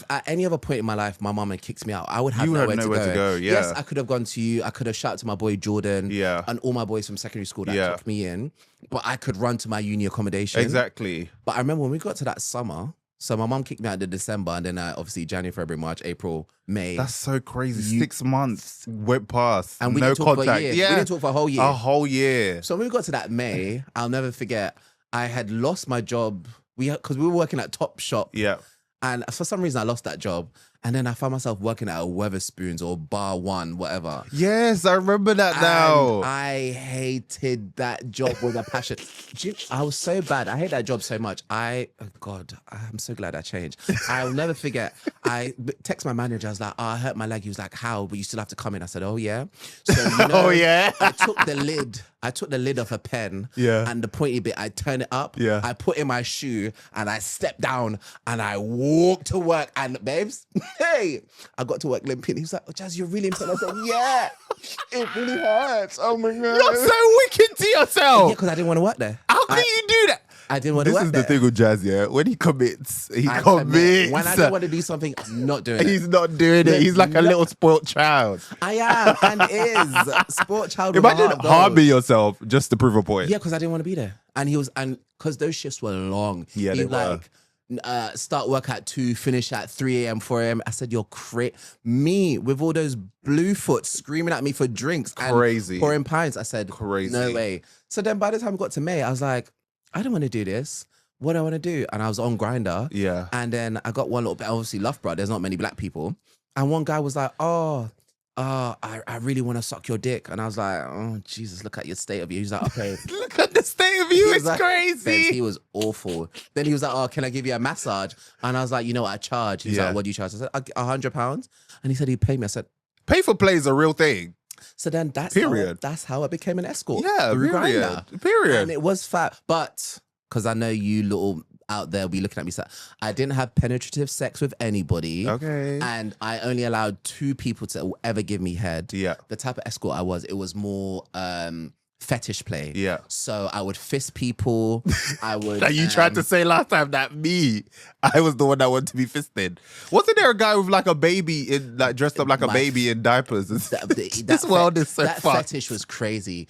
at any other point in my life my mom had kicked me out, I would have nowhere to go. Yeah. Yes, I could have gone to you. I could have shouted to my boy Jordan. Yeah. And all my boys from secondary school that took me in. But I could run to my uni accommodation. Exactly. But I remember when we got to that summer. So my mom kicked me out in December, and then obviously January, February, March, April, May. That's so crazy. 6 months went past, and we no didn't talk contact. for a year. Yeah, we didn't talk for a whole year. A whole year. So when we got to that May, I'll never forget. I had lost my job. Because we were working at Topshop. Yeah. And for some reason, I lost that job. And then I found myself working at a Weatherspoons or Bar One, whatever. Yes, I remember that now. And I hated that job with a passion. I was so bad. I hate that job so much. Oh God, I'm so glad I changed. I'll never forget. I text my manager. I was like, I hurt my leg. He was like, how? But you still have to come in. I said, oh yeah. So, oh yeah. I took the lid off a pen. Yeah. And the pointy bit, I turned it up. Yeah. I put in my shoe and I stepped down and I walked to work. And babes, hey, I got to work limping. He was like, oh, Jazz, you're really limping. I said, yeah, it really hurts. Oh my God. You're so wicked to yourself. Yeah, because I didn't want to work there. How can you do that? I didn't want to This work is there. the thing with Jazz, yeah. When he commits, he I commits. commit. When I don't want to do something, I'm not doing it. He's not doing it. He's like a little spoilt child. I am and is. Sport child. Imagine harming yourself just to prove a point. Yeah, because I didn't want to be there. And because those shifts were long. Yeah, he they were. Start work at 2, finish at 3 a.m., 4 a.m. I said, you're crazy. Me with all those Bluefoots screaming at me for drinks. Crazy. And pouring pints. I said, crazy. No way. So then by the time we got to May, I was like, I don't want to do this. What do I want to do? And I was on Grindr. Yeah. And then I got one little bit, obviously Loughborough, there's not many black people. And one guy was like, I really want to suck your dick. And I was like, oh, Jesus, look at your state of you. He's like, okay. Look at the state of you. It's like, crazy. He was awful. Then he was like, oh, can I give you a massage? And I was like, you know what I charge? He's like, what do you charge? I said, £100. And he said he'd pay me. I said, pay for play is a real thing. So then that's how I became an escort. Yeah, through period. Grindr. Period. And it was fat. But because I know you little out there be looking at me, so I didn't have penetrative sex with anybody. Okay. And I only allowed 2 people to ever give me head. Yeah. The type of escort I was, it was more fetish play. Yeah. So I would fist people. I would. That you tried to say last time that I was the one that wanted to be fisted. Wasn't there a guy with like a baby dressed up like a baby in diapers? This world is so that fucked. fetish was crazy.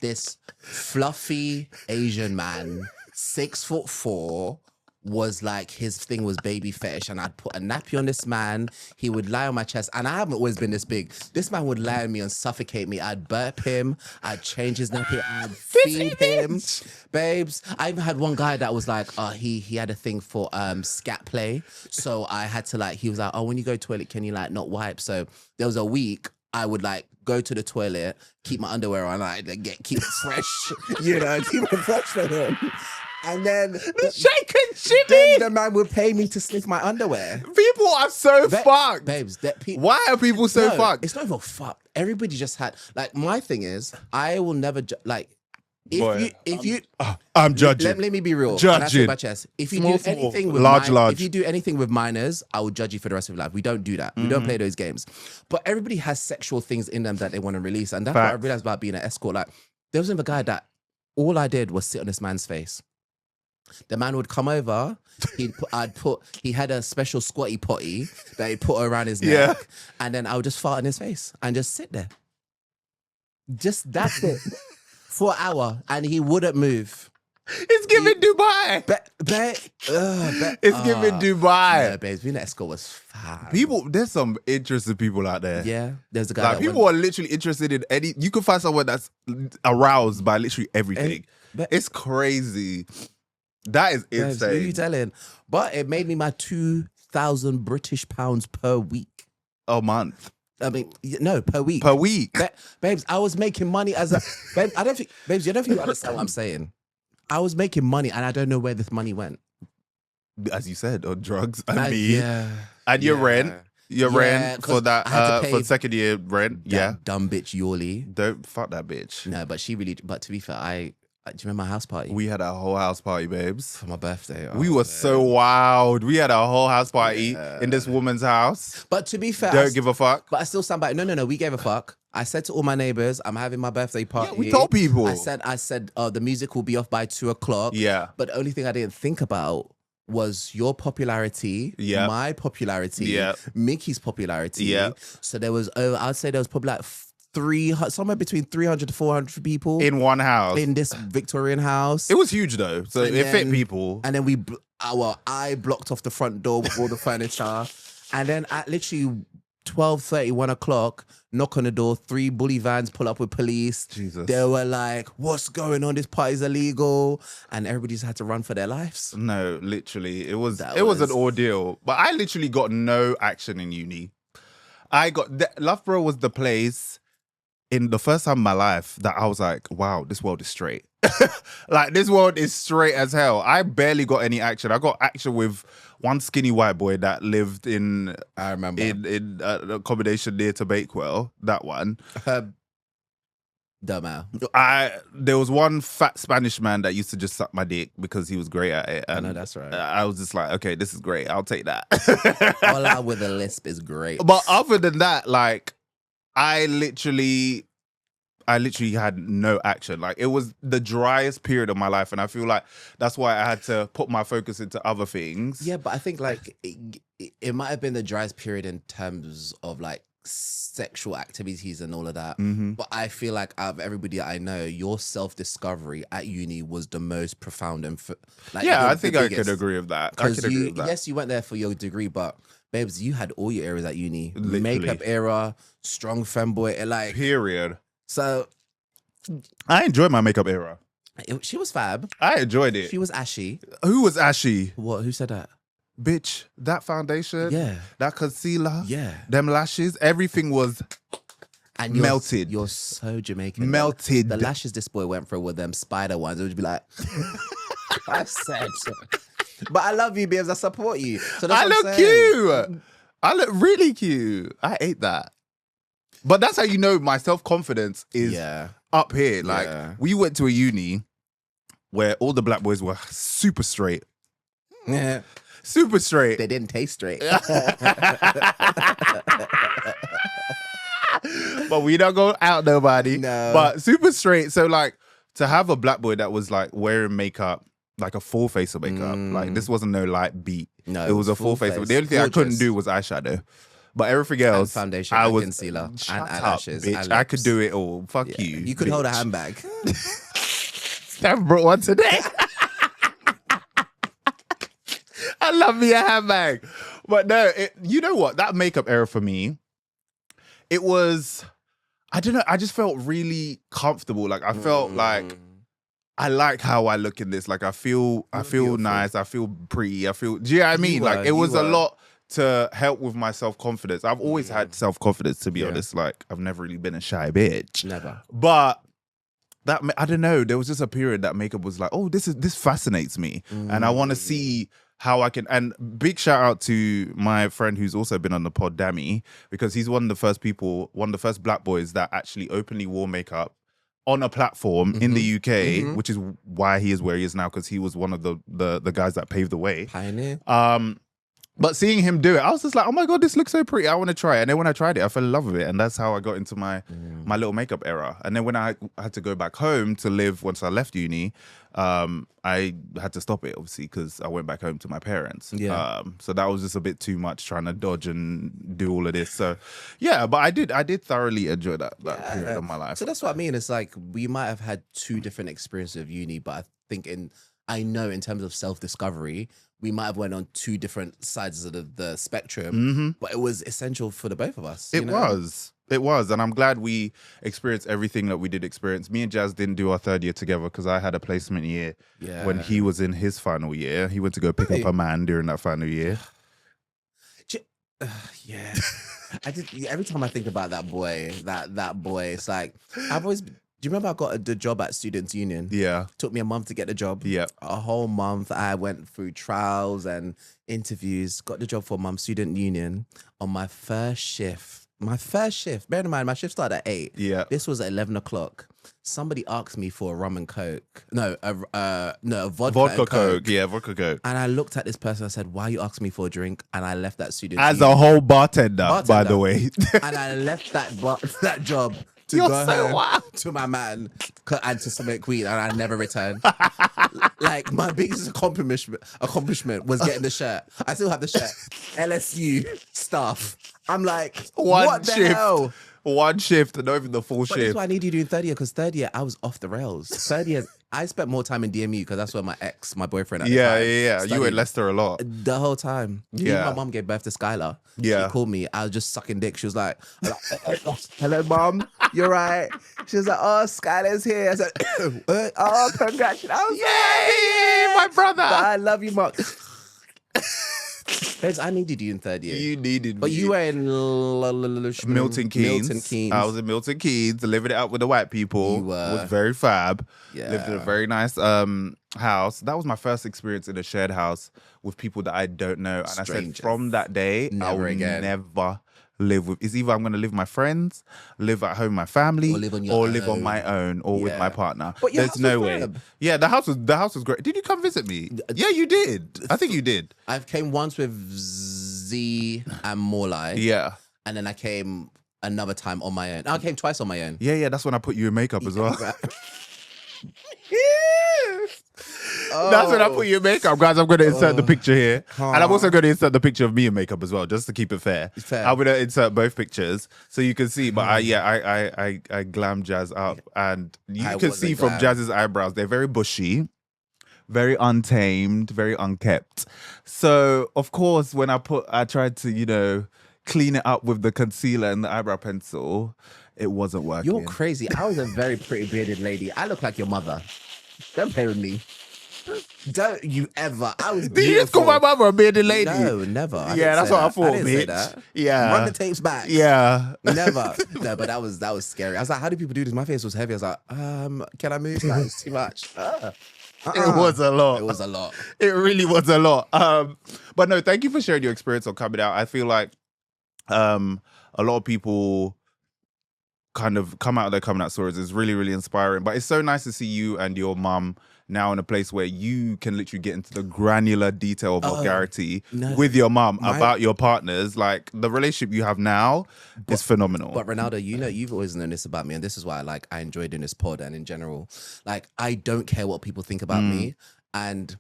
This fluffy Asian man, 6'4", was like, his thing was baby fetish, and I'd put a nappy on this man. He would lie on my chest, and I haven't always been this big. This man would lie on me and suffocate me. I'd burp him. I'd change his nappy. I'd feed him. Babes, I even had one guy that was like, he had a thing for scat play. So I had to he was like, when you go to the toilet, can you not wipe? So there was a week I would go to the toilet, keep my underwear on, keep it fresh, keep it fresh for him. And then the shake and shimmy. Then the man would pay me to sniff my underwear. People are so fucked. Babes, why are people so fucked? It's not even fucked. Everybody just had my thing is, I will never if you I'm judging. let me be real. Judging. My chest. If you do anything with large. If you do anything with minors, I will judge you for the rest of your life. We don't do that. We don't play those games. But everybody has sexual things in them that they want to release, and that's what I realized about being an escort. There was a guy that all I did was sit on this man's face. The man would come over. He had a special squatty potty that he put around his neck, and then I would just fart in his face and just sit there. That's it. For an hour, and he wouldn't move. It's giving Dubai. It's giving Dubai. Yeah, babes, being an escort was fun. There's some interesting people out there. Yeah, there's a guy. People are literally interested in any. You can find someone that's aroused by literally everything. It's crazy. That is insane. Who are you telling? But it made me my 2,000 British pounds per week. A month. I mean, no, per week. Per week. Babes, I was making money as a... Babes, babes, you don't think you understand what I'm saying. I was making money and I don't know where this money went. As you said, on drugs and me. Yeah. And your rent. Your rent for that, for second year rent. Yeah. Dumb bitch, Yoli. Don't fuck that bitch. No, but she really... But to be fair, do you remember my house party? We had a whole house party, babes. For my birthday. We were so wild. We had a whole house party in this woman's house. But to be fair... Don't give a fuck. But I still stand by. No, we gave a fuck. I said to all my neighbors, I'm having my birthday party. Yeah, we told people. I said, the music will be off by 2:00. Yeah. But the only thing I didn't think about was your popularity, my popularity, Mickey's popularity. Yeah. So there was, I'd say there was probably like somewhere between 300 to 400 people in one house, in this Victorian house. It was huge though, so it fit people. And then I blocked off the front door with all the furniture, and then at literally 12:30, 1:00, knock on the door, 3 bully vans pull up with police. Jesus. They were like, what's going on? This party's illegal. And everybody just had to run for their lives. No, literally. It was an ordeal. But I literally got no action in uni. Loughborough was the place in the first time in my life that I was like, wow, this world is straight. Like, this world is straight as hell. I barely got any action. I got action with one skinny white boy that lived in... I remember. In accommodation near to Bakewell. That one. Dumb. There was one fat Spanish man that used to just suck my dick because he was great at it. And I know, that's right. I was just like, okay, this is great. I'll take that. All out with a lisp is great. But other than that, like, I literally had no action. Like, it was the driest period of my life. And I feel like that's why I had to put my focus into other things. Yeah, but I think like it might have been the driest period in terms of like sexual activities and all of that. Mm-hmm. But I feel like out of everybody I know, your self-discovery at uni was the most profound and I think I could agree with that. Yes, you went there for your degree, but babes, you had all your areas at uni. Literally. Makeup era, strong femboy, like period. So I enjoyed my makeup era. She was fab. I enjoyed it. She was ashy. Who was ashy? What? Who said that? Bitch, that foundation, that concealer, them lashes, everything was melted. You're so Jamaican. Melted. The lashes this boy went through were them spider ones. It would be like, I said. But I love you, babes. I support you. So I look cute. I look really cute. I ate that. But that's how you know my self-confidence is up here. Like, we went to a uni where all the black boys were super straight. Yeah. Super straight. They didn't taste straight. But we don't go out nobody. No. But super straight. So like, to have a black boy that was like wearing makeup, like a full face of makeup. Like, this wasn't no light beat. No, it was a full face. The only thing I couldn't do was eyeshadow. But everything else, and foundation, and concealer, and eyelashes, bitch. and I could do it all. Fuck you. You could hold a handbag. Steph brought one today. I love me a handbag. But no, you know what? That makeup era for me, it was, I don't know, I just felt really comfortable. Like, I felt like I like how I look in this. Like, I feel nice. I feel pretty. Do you know what I mean? Like, it was a lot to help with my self-confidence. I've always had self-confidence, to be honest. Like, I've never really been a shy bitch. Never. But that, I don't know, there was just a period that makeup was like, oh, this fascinates me. And I want to see how I can, and big shout out to my friend who's also been on the pod, Dammy, because he's one of the first black boys that actually openly wore makeup on a platform in the UK, which is why he is where he is now, because he was one of the guys that paved the way. Pioneer. But seeing him do it, I was just like, oh my God, this looks so pretty. I want to try it. And then when I tried it, I fell in love with it. And that's how I got into my little makeup era. And then when I had to go back home to live once I left uni, I had to stop it, obviously, because I went back home to my parents. Yeah. So that was just a bit too much trying to dodge and do all of this. So yeah, but I did thoroughly enjoy that period of my life. So that's what I mean. It's like we might have had two different experiences of uni, but I think I know in terms of self-discovery, we might have went on two different sides of the spectrum, but it was essential for the both of us. It was. And I'm glad we experienced everything that we did experience. Me and Jazz didn't do our third year together because I had a placement year when he was in his final year. He went to go pick up a man during that final year. Yeah. Every time I think about that boy, that boy, it's like I've always. Do you remember I got the job at Students' Union? Yeah. Took me a month to get the job. Yeah. A whole month. I went through trials and interviews. Got the job for Mum Student Union on my first shift. Bear in mind, my shift started at 8. Yeah. This was at 11 o'clock. Somebody asked me for a rum and coke. No, a vodka and coke. Yeah, vodka coke. And I looked at this person. I said, "Why are you asking me for a drink?" And I left that student As a whole bartender, by the way. And I left that job to You're go so home wild. to my man and to Summit Queen, and I never returned. Like my biggest accomplishment was getting the shirt. I still have the shirt. LSU stuff. I'm like, what the hell? One shift, and not even the full But shift. that's why I need you doing third year, because third year I was off the rails. Third year, I spent more time in DMU because that's where my boyfriend at the time Yeah. studied. You were in Leicester a lot. The whole time. Yeah. Even my mom gave birth to Skylar. Yeah. She called me. I was just sucking dick. She was like, "Hello, mom. You're right." She was like, "Oh, Skylar's here." I said, "Oh, congratulations." I was Yay, my brother. I love you, mom. Babes, I needed you in third year. You needed But me. you were in Milton Keynes. I was in Milton Keynes, living it up with the white people. You were. Was very fab. Yeah. Lived in a very nice house. That was my first experience in a shared house with people that I don't know. And Strangers. I said, from that day, I will again. never live with. It's either I'm going to live with my friends, live at home with my family, Or live on your live on own. my own, or with Yeah. my partner. But your There's house no was way. fab. Yeah, the house was great. Did you come visit me? Yeah, you did. I think you did. I came once with Z and Morlai. Yeah. And then I came another time on my own. I came twice on my own. Yeah, that's when I put you in makeup as well. Oh. That's when I put you in makeup, guys. I'm going to insert the picture here, and I'm also going to insert the picture of me in makeup as well, just to keep it fair. I'm going to insert both pictures so you can see. But I glam Jazz up, and you can see from Jazz's eyebrows, they're very bushy, very untamed, very unkept. So of course, when I tried to clean it up with the concealer and the eyebrow pencil, it wasn't working. You're crazy. I was a very pretty bearded lady. I look like your mother. Don't play with me. Don't you ever. I was Did you just call my mother a bearded lady? No, never. Yeah, that's what I thought, didn't say that. bitch. Yeah. Run the tapes back. Yeah. Never. No, but that was scary. I was like, how do people do this? My face was heavy. I was like, can I move? That was too much. It was a lot. It was a lot. It really was a lot. But no, thank you for sharing your experience on coming out. I feel like a lot of people kind of come out of their coming out stories. It's really, really inspiring. But it's so nice to see you and your mum now in a place where you can literally get into the granular detail of vulgarity with your mum about your partners. Like, the relationship you have now is phenomenal. But Ronaldo, you've always known this about me, and this is why I enjoy doing this pod, and in general, I don't care what people think about me, and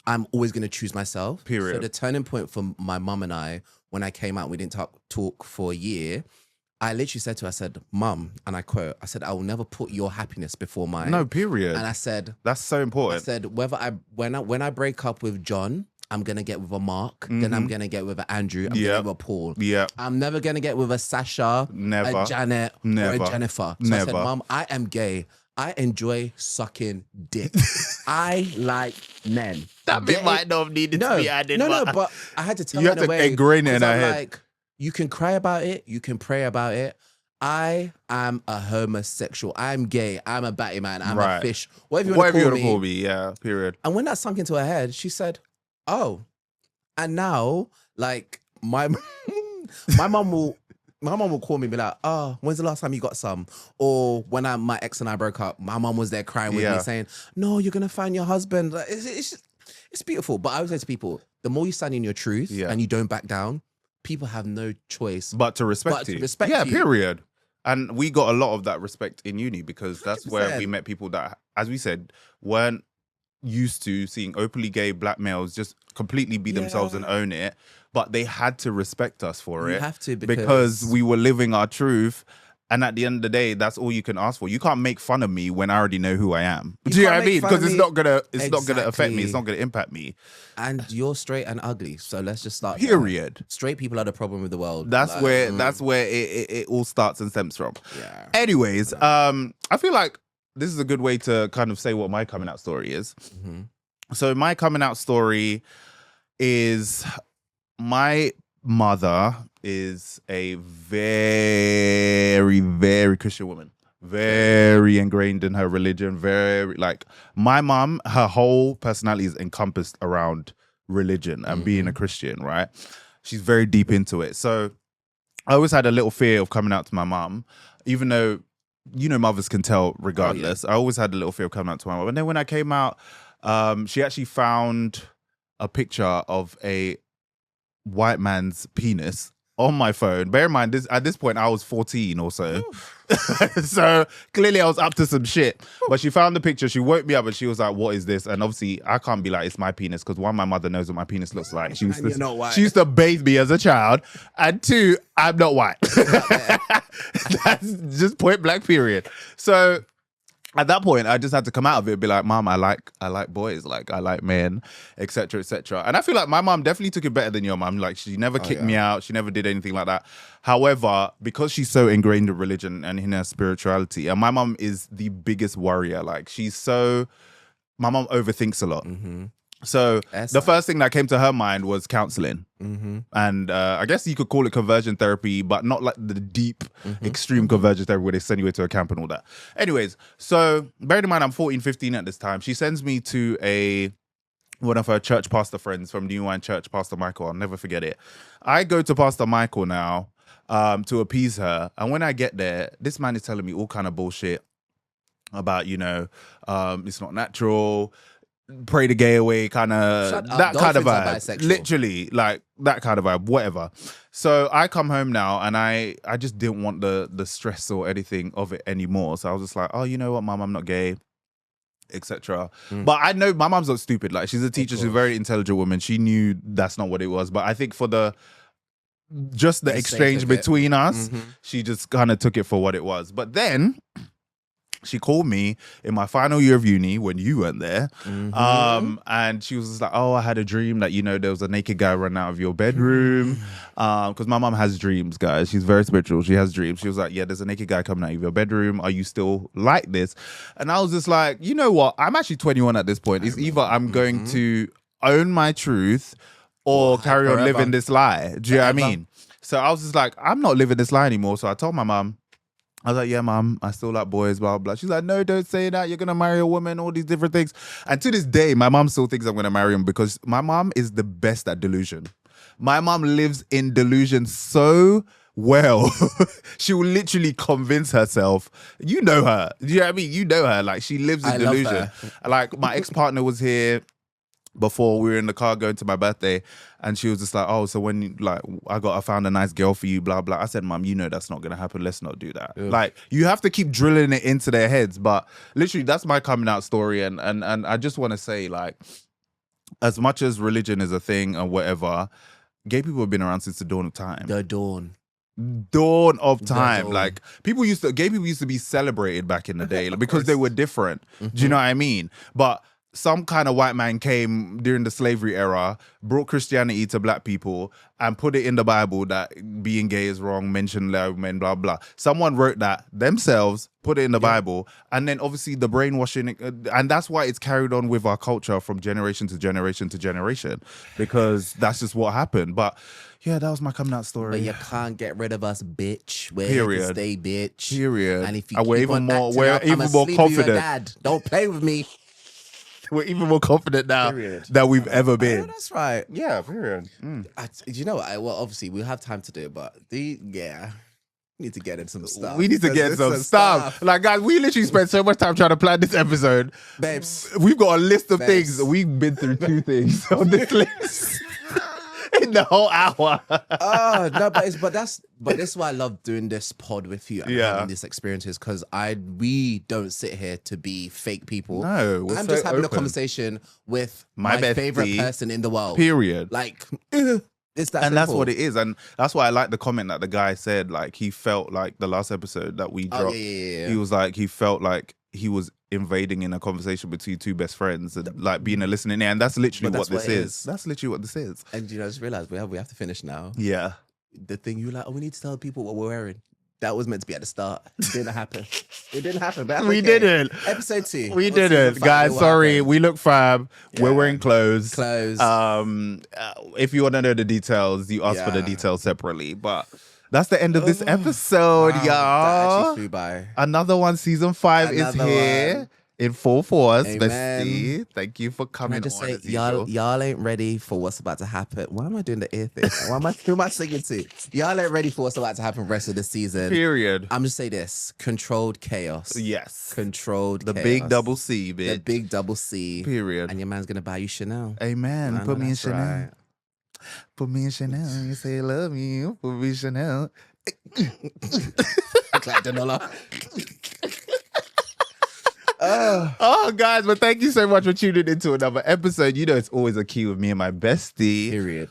I'm always going to choose myself. Period. So the turning point for my mum and I, when I came out, we didn't talk for a year. I literally said to her, I said, "Mum," and I quote, I said, "I will never put your happiness before mine." No, period. And I said, that's so important. I said, when I break up with John, I'm gonna get with a Mark, then I'm gonna get with an Andrew, I'm gonna get with a Paul. Yeah. I'm never gonna get with a Sasha, Never. a Janet, or a Jennifer. So I said, Never. "Mum, I am gay. I enjoy sucking dick. I like men." That bit might not have needed to be added. No, but I had to tell you her have in a to way, ingrain it in 'cause her I'm head. like, you can cry about it, you can pray about it. I am a homosexual. I'm gay. I'm a batty man. I'm a fish. Whatever you want to call me. Yeah, period. And when that sunk into her head, she said, "Oh," and now, like, my mum will call me and be like, "Oh, when's the last time you got some?" Or when my ex and I broke up, my mum was there crying with me saying, "No, you're gonna find your husband." Like, it's beautiful. But I always say to people, the more you stand in your truth and you don't back down, people have no choice but to respect you. Yeah, period. And we got a lot of that respect in uni because that's 100%. where we met people that, as we said, weren't used to seeing openly gay black males just completely be themselves and own it. But they had to respect us for it. You have to because we were living our truth. And at the end of the day, that's all you can ask for. You can't make fun of me when I already know who I am. Do you know what I mean? Because it's not gonna affect me. It's not gonna impact me. And you're straight and ugly. So let's just start. Period. There. Straight people are the problem with the world. That's where it all starts and stems from. Yeah. Anyways, I feel like this is a good way to kind of say what my coming out story is. Mm-hmm. So my coming out story is my mother is a very, very Christian woman. Very ingrained in her religion. Very, like, my mom, her whole personality is encompassed around religion and being a Christian, right? She's very deep into it. So I always had a little fear of coming out to my mom, even though, you know, mothers can tell regardless. I always had a little fear of coming out to my mom. And then when I came out, she actually found a picture of a white man's penis on my phone. Bear in mind, at this point, I was 14 or so. So clearly I was up to some shit. But she found the picture. She woke me up and she was like, what is this? And obviously, I can't be like, it's my penis. Because one, my mother knows what my penis looks like. She used to bathe me as a child. And two, I'm not white. That's just point blank period. So at that point, I just had to come out of it and be like, Mom, I like boys, like I like men, etc., etc. And I feel like my mom definitely took it better than your mom. Like, she never kicked me out. She never did anything like that. However, because she's so ingrained in religion and in her spirituality, and my mom is the biggest warrior. Like, my mom overthinks a lot. So the first thing that came to her mind was counseling. And I guess you could call it conversion therapy, but not like the deep, extreme conversion therapy where they send you to a camp and all that. Anyways, so bearing in mind I'm 14, 15 at this time, she sends me to one of her church pastor friends from New Wine Church, Pastor Michael. I'll never forget it. I go to Pastor Michael now to appease her. And when I get there, this man is telling me all kind of bullshit about, you know, it's not natural, pray the gay away, kind of that kind of vibe. Literally, like that kind of vibe, whatever. So I come home now and I just didn't want the stress or anything of it anymore. So I was just like, oh, you know what, Mom, I'm not gay, etc. But I know my mom's not stupid. Like, she's a teacher, she's a very intelligent woman. She knew that's not what it was. But I think for the exchange between us, she just kind of took it for what it was. But then she called me in my final year of uni when you weren't there. And she was just like, oh, I had a dream that, you know, there was a naked guy running out of your bedroom. Because my mom has dreams, guys. She's very spiritual. She has dreams. She was like, yeah, there's a naked guy coming out of your bedroom. Are you still like this? And I was just like, you know what? I'm actually 21 at this point. It's either I'm going to own my truth or carry on living this lie. Do you know what I mean? So I was just like, I'm not living this lie anymore. So I told my mom, I was like, yeah, Mom, I still like boys, blah, blah. She's like, no, don't say that. You're going to marry a woman, all these different things. And to this day, my mom still thinks I'm going to marry him because my mom is the best at delusion. My mom lives in delusion so well. She will literally convince herself. You know her. Do you know what I mean? You know her. Like, she lives in delusion. Like, my ex-partner was here before we were in the car going to my birthday, and she was just like, oh, so when I found a nice girl for you, blah blah. I said, Mom, you know that's not gonna happen, let's not do that. Like, you have to keep drilling it into their heads. But literally, that's my coming out story. And I just want to say, like, as much as religion is a thing and whatever, gay people have been around since the dawn of time. Dawn of time. Like, gay people used to be celebrated back in the day, like, because they were different. Do you know what I mean? But some kind of white man came during the slavery era, brought Christianity to black people, and put it in the Bible that being gay is wrong, mention loud men, blah, blah. Someone wrote that themselves, put it in the Bible, and then obviously the brainwashing, and that's why it's carried on with our culture from generation to generation to generation, because that's just what happened. But yeah, that was my coming out story. But you can't get rid of us, bitch. We're here to stay, bitch. Period. And if you keep on acting up, I'm more confident. Dad. Don't play with me. We're even more confident now than we've ever been. Oh, that's right. Yeah, period. You know what? Well, obviously, we'll have time to do it, but we need to get in some stuff. We need to get some stuff. Like, guys, we literally spent so much time trying to plan this episode. Babes. We've got a list of things. We've been through 2 things on this list. In the whole hour. Oh no, but this is why I love doing this pod with you and having these experiences, because we don't sit here to be fake people. No, I'm just having a conversation with my favorite person in the world. Period. Like, it's that simple. That's what it is, and that's why I like the comment that the guy said. Like, he felt like the last episode that we dropped. He was like, he felt like he was invading in a conversation between 2 best friends and like being a listening ear, and that's literally what this is. That's literally what this is. And I just realized we have to finish now. Yeah. The thing you like, we need to tell people what we're wearing. That was meant to be at the start. It didn't happen. It didn't happen. But We didn't. Episode 2. We didn't, guys. Sorry, we look fab. Yeah. We're wearing clothes. Clothes. If you want to know the details, you ask for the details separately. But that's the end of this episode, y'all. That actually flew by. Another one, season 5 is here in full force. Amen. Bestie, thank you for coming. Can I just on say, y'all ain't ready for what's about to happen. Why am I doing the ear thing? Who am I singing to? Y'all ain't ready for what's about to happen rest of the season. Period. I'm just say this: controlled chaos. Yes, controlled. The chaos. big double C, bitch. The big double C. Period. And your man's gonna buy you Chanel. Amen. Put me in Chanel. Right. Put me in Chanel. You say love me. Put me in Chanel. Clap the dollar. Oh, guys, but thank you so much for tuning into another episode. You know, it's always a key with me and my bestie. Period.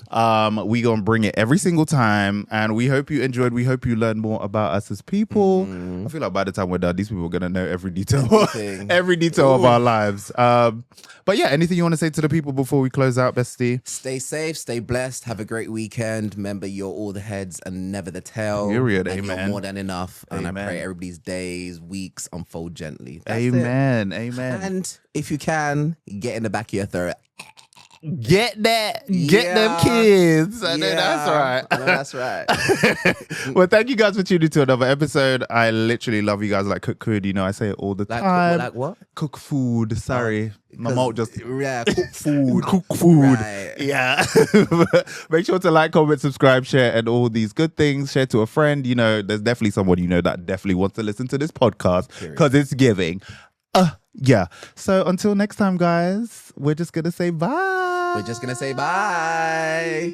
We gonna bring it every single time, and we hope you enjoyed. We hope you learned more about us as people. I feel like by the time we're done, these people are gonna know every detail, every detail of our lives. But yeah, anything you want to say to the people before we close out, bestie? Stay safe, stay blessed, have a great weekend. Remember, you're all the heads and never the tail. Period. And Amen. You're more than enough. And Amen. I pray everybody's days, weeks unfold gently. That's Amen. it. Amen. And if you can, get in the back of your throat. Get that. Get them kids. I know that's right. I know that's right. Well, thank you guys for tuning to another episode. I literally love you guys like cook food. You know, I say it all the time. Like what? Cook food. Sorry. My mouth just... Yeah, cook food. Cook food. Right. Yeah. Make sure to like, comment, subscribe, share, and all these good things. Share to a friend. You know, there's definitely someone you know that definitely wants to listen to this podcast because it's giving. Yeah. So until next time, guys, we're just going to say bye. We're just going to say bye.